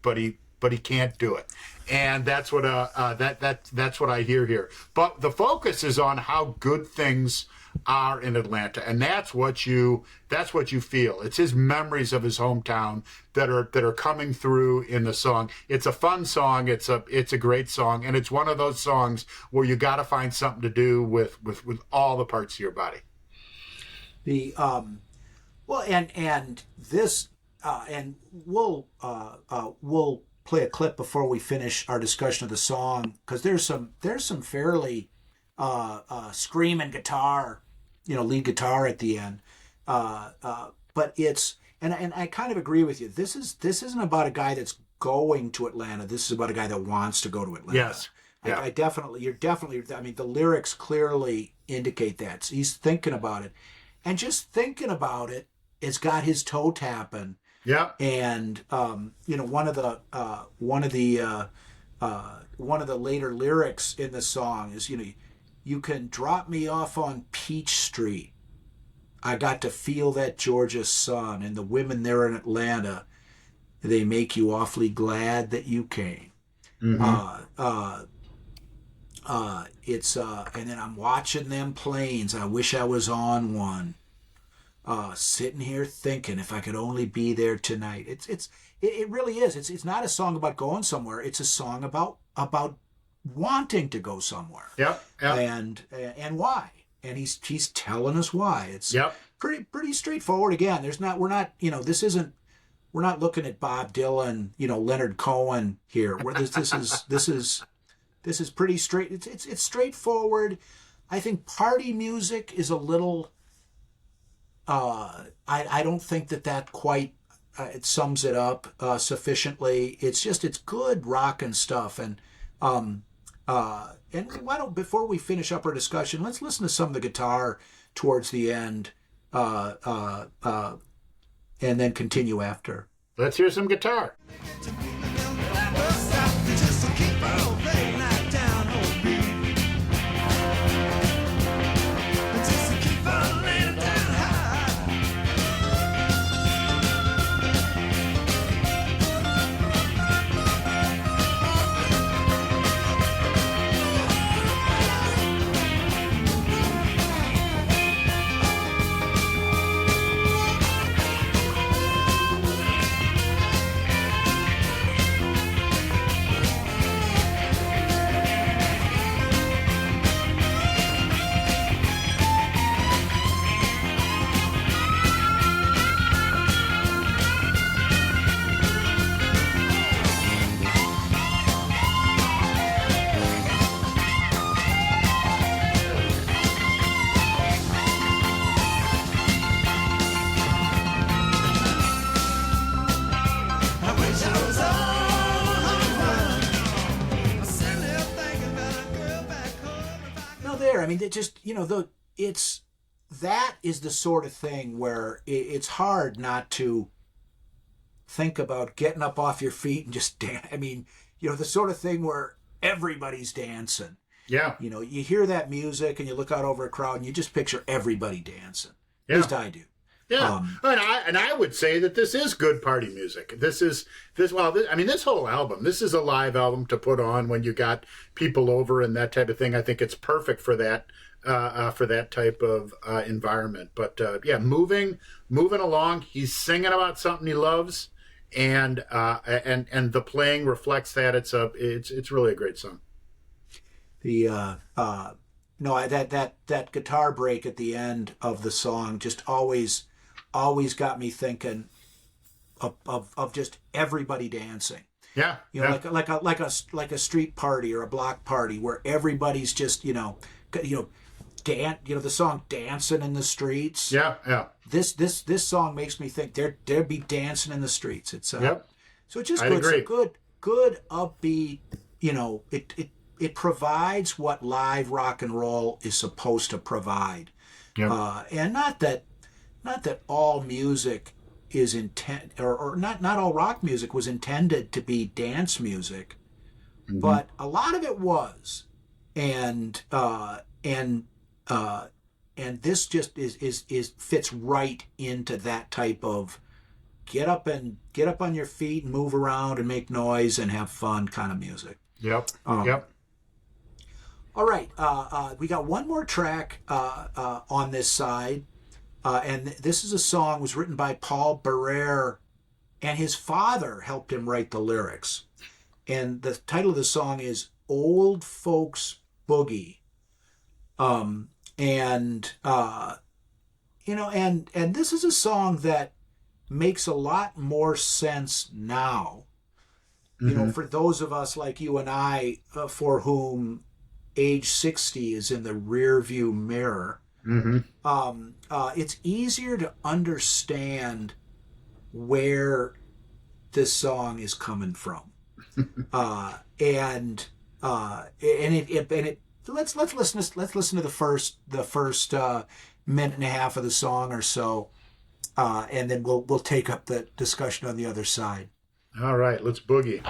Speaker 2: but he can't do it. And that's what that's what I hear here. But the focus is on how good things are in Atlanta, and that's what you feel. It's his memories of his hometown that are coming through in the song. It's a fun song. It's a great song, and it's one of those songs where you got to find something to do with all the parts of your body.
Speaker 3: The and this and we'll play a clip before we finish our discussion of the song, because there's some fairly screaming guitar, lead guitar at the end. But it's and I kind of agree with you. This isn't about a guy that's going to Atlanta. This is about a guy that wants to go to Atlanta.
Speaker 2: Yes. Yeah.
Speaker 3: I definitely. I mean, the lyrics clearly indicate that. So he's thinking about it, and just thinking about it has got his toe tapping.
Speaker 2: Yeah.
Speaker 3: And one of the later lyrics in the song is, you can drop me off on Peach Street. I got to feel that Georgia sun, and the women there in Atlanta, they make you awfully glad that you came. Mm-hmm. And then I'm watching them planes. I wish I was on one. Sitting here thinking if I could only be there tonight. It really is. It's not a song about going somewhere. It's a song about wanting to go somewhere.
Speaker 2: Yep.
Speaker 3: And why? And he's telling us why. It's
Speaker 2: yep.
Speaker 3: pretty straightforward. Again, we're not looking at Bob Dylan, Leonard Cohen here. Where this is pretty straight. It's straightforward. I think party music is a little. I don't think that quite it sums it up sufficiently. It's good rockin' stuff, and why don't, before we finish up our discussion, let's listen to some of the guitar towards the end, and then continue after.
Speaker 2: Let's hear some guitar.
Speaker 3: there. I mean, it just, that is the sort of thing where it's hard not to think about getting up off your feet and just dance. I mean, the sort of thing where everybody's dancing.
Speaker 2: Yeah.
Speaker 3: You hear that music and you look out over a crowd and you just picture everybody dancing.
Speaker 2: Yeah.
Speaker 3: At least I do.
Speaker 2: Yeah, and I would say that this is good party music. This whole album. This is a live album to put on when you got people over and that type of thing. I think it's perfect for that type of environment. But moving along. He's singing about something he loves, and the playing reflects that. It's really a great song.
Speaker 3: That guitar break at the end of the song just always got me thinking of just everybody dancing.
Speaker 2: Yeah.
Speaker 3: Like a street party or a block party where everybody's just the song "Dancing in the Streets."
Speaker 2: Yeah.
Speaker 3: This song makes me think there'd be dancing in the streets. It's
Speaker 2: Yep.
Speaker 3: So it's just
Speaker 2: I'd
Speaker 3: good,
Speaker 2: agree.
Speaker 3: good upbeat. It provides what live rock and roll is supposed to provide.
Speaker 2: Yep.
Speaker 3: And not that all music is or not all rock music was intended to be dance music, but a lot of it was, and this just is fits right into that type of get up on your feet and move around and make noise and have fun kind of music.
Speaker 2: Yep.
Speaker 3: All right, we got one more track on this side. And this is a song was written by Paul Barrere, and his father helped him write the lyrics. And the title of the song is "Old Folks Boogie." And this is a song that makes a lot more sense now. For those of us like you and I, for whom age 60 is in the rear view mirror. It's easier to understand where this song is coming from, let's listen to the first minute and a half of the song or so, and then we'll take up the discussion on the other side.
Speaker 2: All right, let's boogie.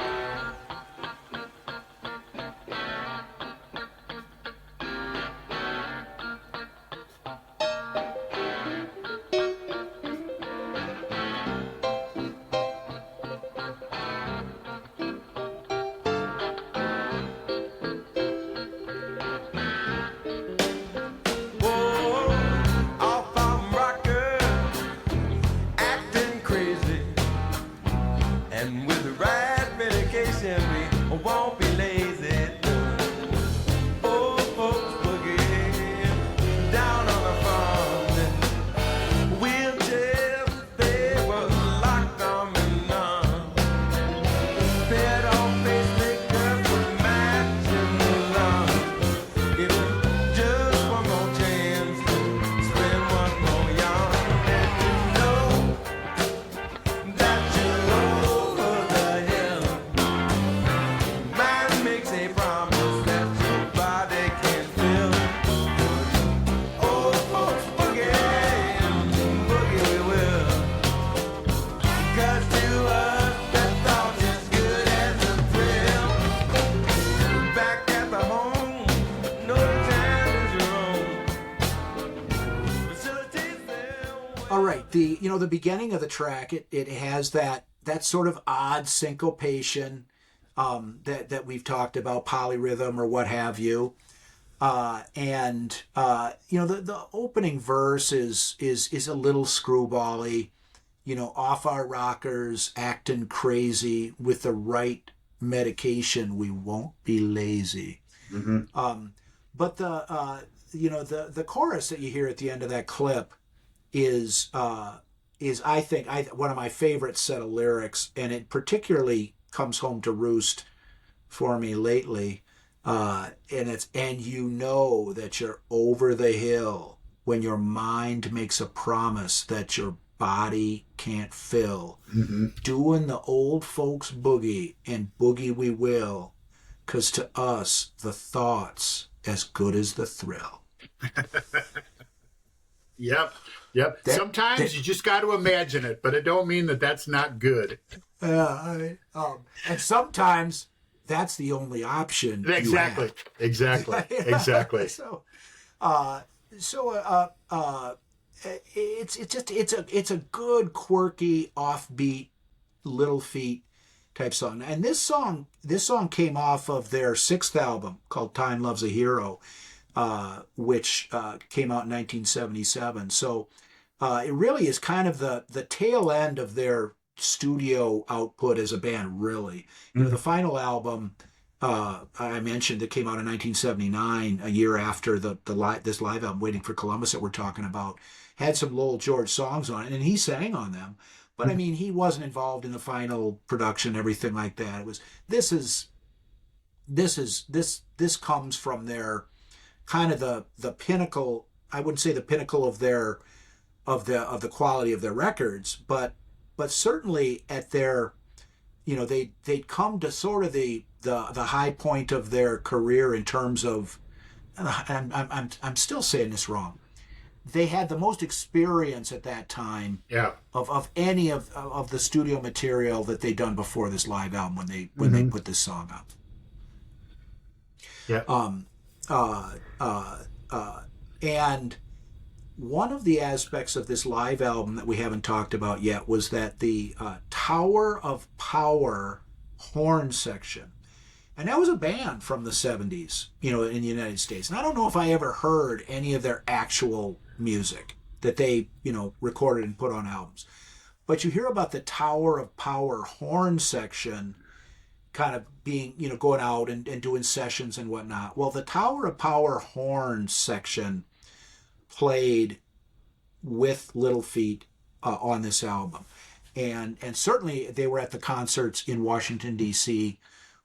Speaker 4: Off I'm rocker, acting crazy, and with the right medication we won't be lazy. Old folks boogie down on the farm, wheelchairs they were locked on and on. Fed off pacemakers with matching lungs. It was just one more chance to spend one more yarn, and you know that you're over the hill. Man makes a promise that your body can feel. Old folks boogie, boogie we will. 'Cause to us that thought's as good as a thrill. Back at the home, no time is your own. Facilities there.
Speaker 3: All right, the beginning of the track, it has that sort of odd syncopation that we've talked about, polyrhythm or what have you, the opening verse is a little screwball-y, off our rockers, acting crazy, with the right medication we won't be lazy. But the chorus that you hear at the end of that clip is I think one of my favorite set of lyrics, and it particularly comes home to roost for me lately. And it's, and you know that you're over the hill when your mind makes a promise that your body can't fill. Doing the old folks boogie, and boogie we will, 'cause to us the thoughts as good as the thrill.
Speaker 2: Yep. Sometimes you just got to imagine it, but it don't mean that that's not good.
Speaker 3: And sometimes that's the only option.
Speaker 2: Exactly. Exactly.
Speaker 3: It's a good, quirky, offbeat, Little Feat type song. And this song came off of their sixth album called Time Loves a Hero, which came out in 1977. So it really is kind of the tail end of their studio output as a band, really. You know, the final album I mentioned that came out in 1979, a year after this live album, Waiting for Columbus, that we're talking about, had some Lowell George songs on it, and he sang on them. But I mean, he wasn't involved in the final production, everything like that. It was this comes from their kind of the pinnacle. I wouldn't say the pinnacle of the quality of their records, but certainly at their, you know, they'd come to sort of the high point of their career in terms of, I'm still saying this wrong. They had the most experience at that time of any of the studio material that they'd done before this live album when they put this song up.
Speaker 2: Yeah.
Speaker 3: And one of the aspects of this live album that we haven't talked about yet was that the Tower of Power horn section. And that was a band from the 70s, you know, in the United States. And I don't know if I ever heard any of their actual music that they, you know, recorded and put on albums. But you hear about the Tower of Power horn section kind of being, you know, going out and doing sessions and whatnot. Well, the Tower of Power horn section played with Little Feat on this album. And certainly they were at the concerts in Washington, D.C.,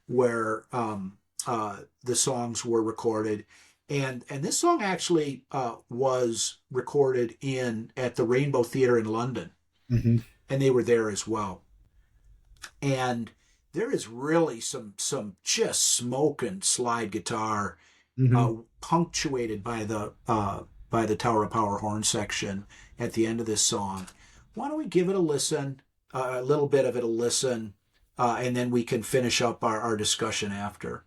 Speaker 3: where the songs were recorded. And this song actually was recorded at the Rainbow Theatre in London.
Speaker 2: Mm-hmm.
Speaker 3: And they were there as well. And there is really some just smoking slide guitar, punctuated by the Tower of Power horn section at the end of this song. Why don't we give it a listen, a little bit of it a listen, and then we can finish up our discussion after.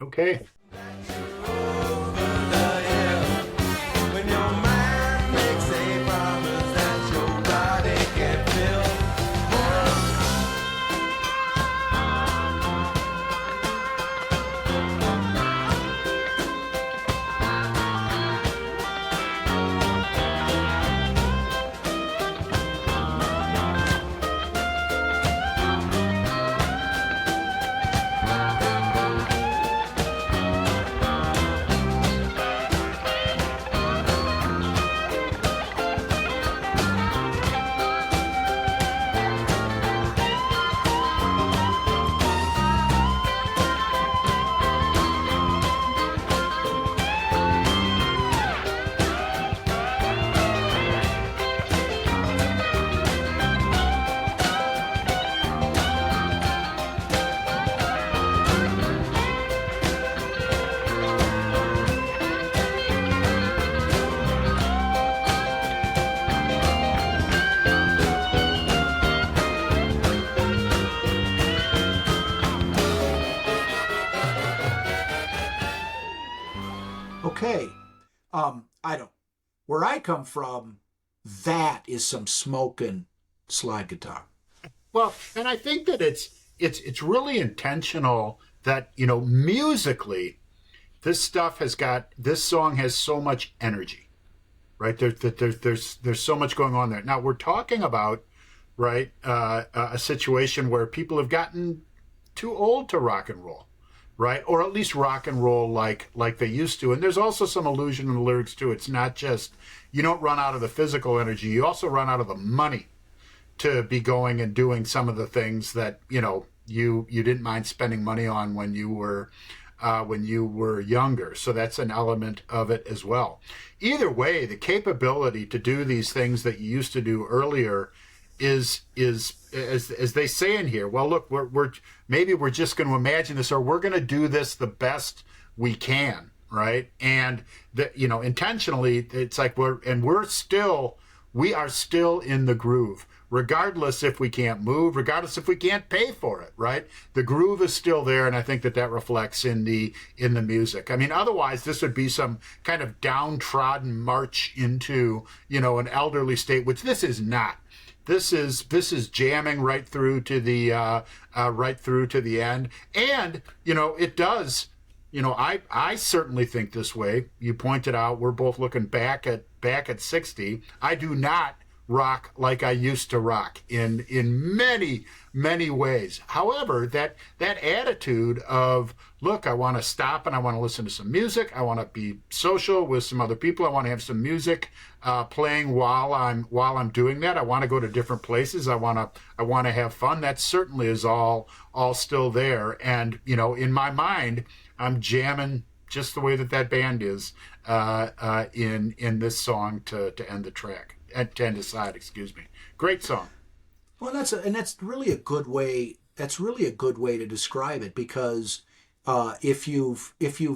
Speaker 2: Okay.
Speaker 4: When your mind makes a promise that your body can feel.
Speaker 3: Okay. Where I come from, that is some smoking slide guitar.
Speaker 2: Well, and I think that it's really intentional that, you know, musically, this song has so much energy, right? There's so much going on there. Now we're talking about, right, a situation where people have gotten too old to rock and roll, right? Or at least rock and roll like they used to. And there's also some allusion in the lyrics too. It's not just, you don't run out of the physical energy, you also run out of the money to be going and doing some of the things that, you know, you didn't mind spending money on when you were younger. So that's an element of it as well. Either way, the capability to do these things that you used to do earlier is as they say in here, well, look, we're just going to imagine this, or we're going to do this the best we can, right? And that, intentionally, it's like we are still in the groove, regardless if we can't move, regardless if we can't pay for it, right? The groove is still there, and I think that reflects in the music. I mean, otherwise this would be some kind of downtrodden march into, an elderly state, which this is not. This is jamming right through to the end, and it does. I certainly think this way. You pointed out we're both looking back at 60. I do not rock like I used to rock in many ways. However, that attitude of, look, I want to stop and I want to listen to some music. I want to be social with some other people. I want to have some music playing while I'm doing that. I want to go to different places. I want to have fun. That certainly is all still there. And in my mind, I'm jamming just the way that band is in this song to end the track. To end the side, excuse me. Great song.
Speaker 3: Well, that's really a good way. That's really a good way to describe it, because if you've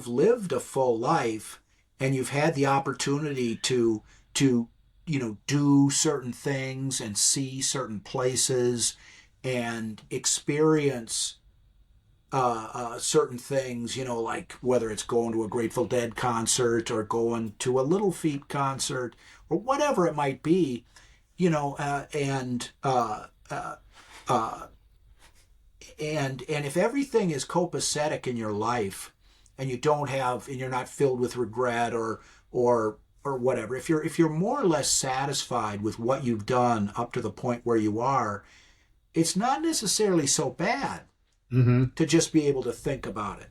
Speaker 3: lived a full life and you've had the opportunity to do certain things and see certain places and experience certain things, like whether it's going to a Grateful Dead concert or going to a Little Feat concert or whatever it might be, and if everything is copacetic in your life, and you're not filled with regret or whatever, if you're more or less satisfied with what you've done up to the point where you are, it's not necessarily so bad to just be able to think about it.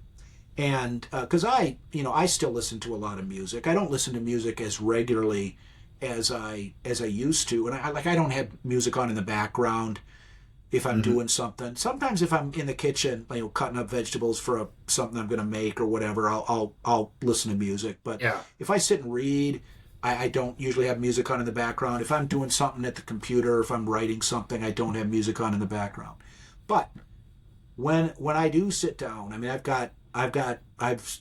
Speaker 3: And because I still listen to a lot of music. I don't listen to music as regularly as I used to, and I don't have music on in the background if I'm doing something. Sometimes if I'm in the kitchen, cutting up vegetables for something I'm going to make or whatever, I'll listen to music. But if I sit and read, I don't usually have music on in the background. If I'm doing something at the computer, if I'm writing something, I don't have music on in the background. But when I do sit down, I mean, I've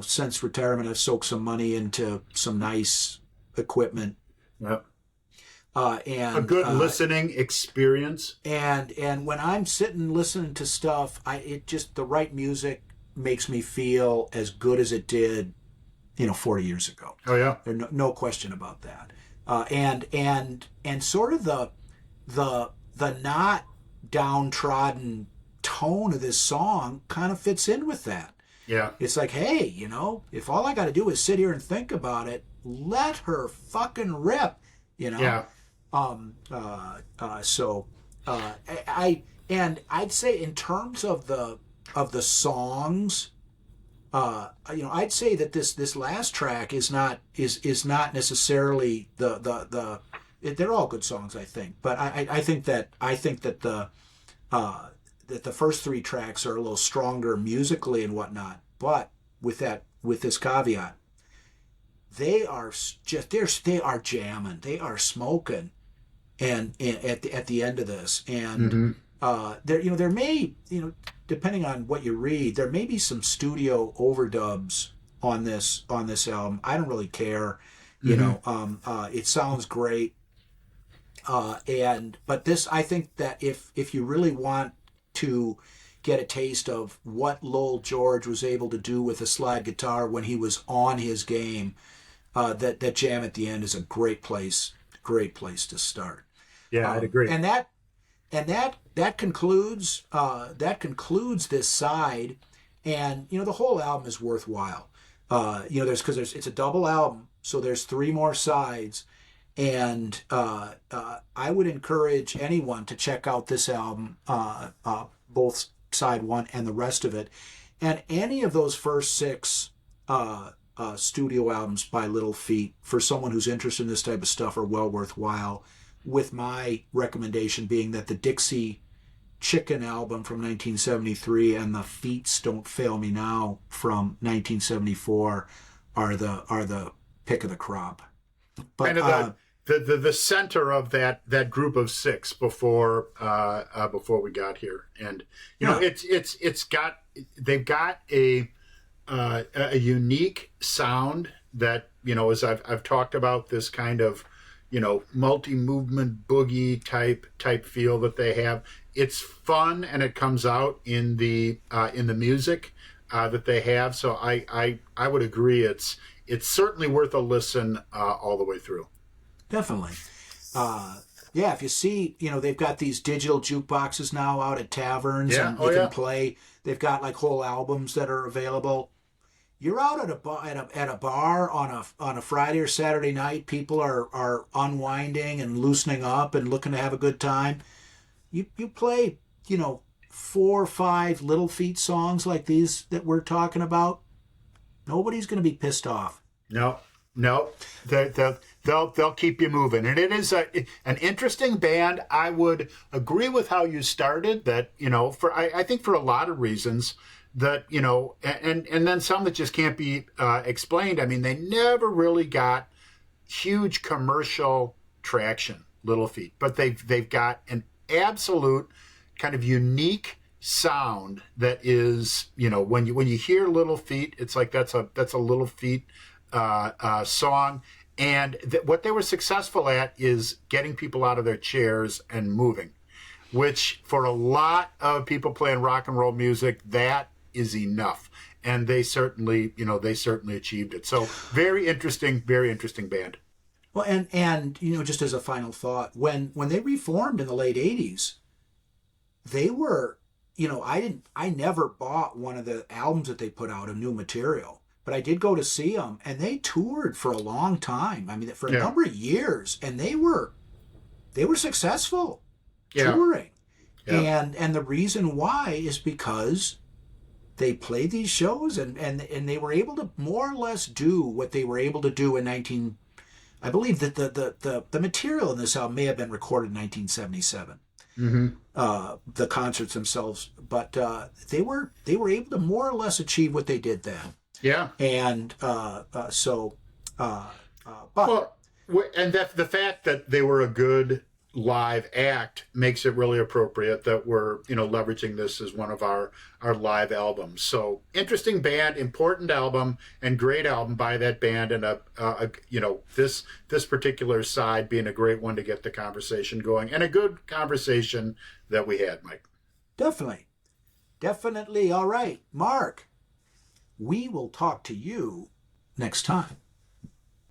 Speaker 3: since retirement, I've soaked some money into some nice equipment.
Speaker 2: Yep.
Speaker 3: And
Speaker 2: a good listening experience.
Speaker 3: And when I'm sitting listening to stuff, the right music makes me feel as good as it did, 40 years ago.
Speaker 2: Oh yeah.
Speaker 3: There's no question about that. And sort of the not downtrodden tone of this song kind of fits in with that.
Speaker 2: Yeah.
Speaker 3: It's like, hey, if all I got to do is sit here and think about it, let her fucking rip,
Speaker 2: Yeah.
Speaker 3: I'd say in terms of the songs, I'd say that this last track is not necessarily they're all good songs, I think, but I think that the first three tracks are a little stronger musically and whatnot, but with this caveat, they are jamming, they are smoking, and at the end of this, and there may, depending on what you read, there may be some studio overdubs on this album. I don't really care, it sounds great, but this, I think that if you really want to get a taste of what Lowell George was able to do with a slide guitar when he was on his game, that jam at the end is a great place to start.
Speaker 2: Yeah, I'd agree.
Speaker 3: And that concludes this side, and the whole album is worthwhile. It's a double album, so there's 3 more sides, and I would encourage anyone to check out this album, both side 1 and the rest of it, and any of those first 6 studio albums by Little Feat, for someone who's interested in this type of stuff, are well worthwhile, with my recommendation being that the Dixie Chicken album from 1973 and the Feats Don't Fail Me Now from 1974 are the pick of the crop. But
Speaker 2: kind of the center of that group of 6 before we got here, and they've got a a unique sound that, as I've talked about, this kind of, multi-movement boogie type feel that they have. It's fun, and it comes out in the music that they have. So I would agree. It's certainly worth a listen all the way through.
Speaker 3: Definitely. Yeah, if you see, they've got these digital jukeboxes now out at taverns,
Speaker 2: Yeah.
Speaker 3: and
Speaker 2: Oh,
Speaker 3: you
Speaker 2: yeah.
Speaker 3: can play. They've got like whole albums that are available. You're out at a bar on a Friday or Saturday night. People are unwinding and loosening up and looking to have a good time. You play 4 or 5 Little Feat songs like these that we're talking about. Nobody's going to be pissed off.
Speaker 2: No. They'll keep you moving, and it is an interesting band. I would agree with how you started that. I think for a lot of reasons that and then some that just can't be explained. I mean, they never really got huge commercial traction, Little Feat, but they've got an absolute kind of unique sound that is, when you hear Little Feat, it's like that's a Little Feat song. And what they were successful at is getting people out of their chairs and moving, which for a lot of people playing rock and roll music, that is enough. And they certainly achieved it. So very interesting band.
Speaker 3: Well, and just as a final thought, when they reformed in the late '80s, they were, I never bought one of the albums that they put out of new material, but I did go to see them, and they toured for a long time. I mean, for a number of years, and they were successful touring. Yeah. And the reason why is because they played these shows, and they were able to more or less do what they were able to do in I believe that the material in this album may have been recorded in 1977. Mm-hmm. The concerts themselves, but they were able to more or less achieve what they did then.
Speaker 2: Yeah.
Speaker 3: And but
Speaker 2: well, and the fact that they were a good live act makes it really appropriate that we're leveraging this as one of our live albums. So interesting band, important album, and great album by that band, and this particular side being a great one to get the conversation going, and a good conversation that we had, Mike.
Speaker 3: Definitely. All right, Mark, we will talk to you next time.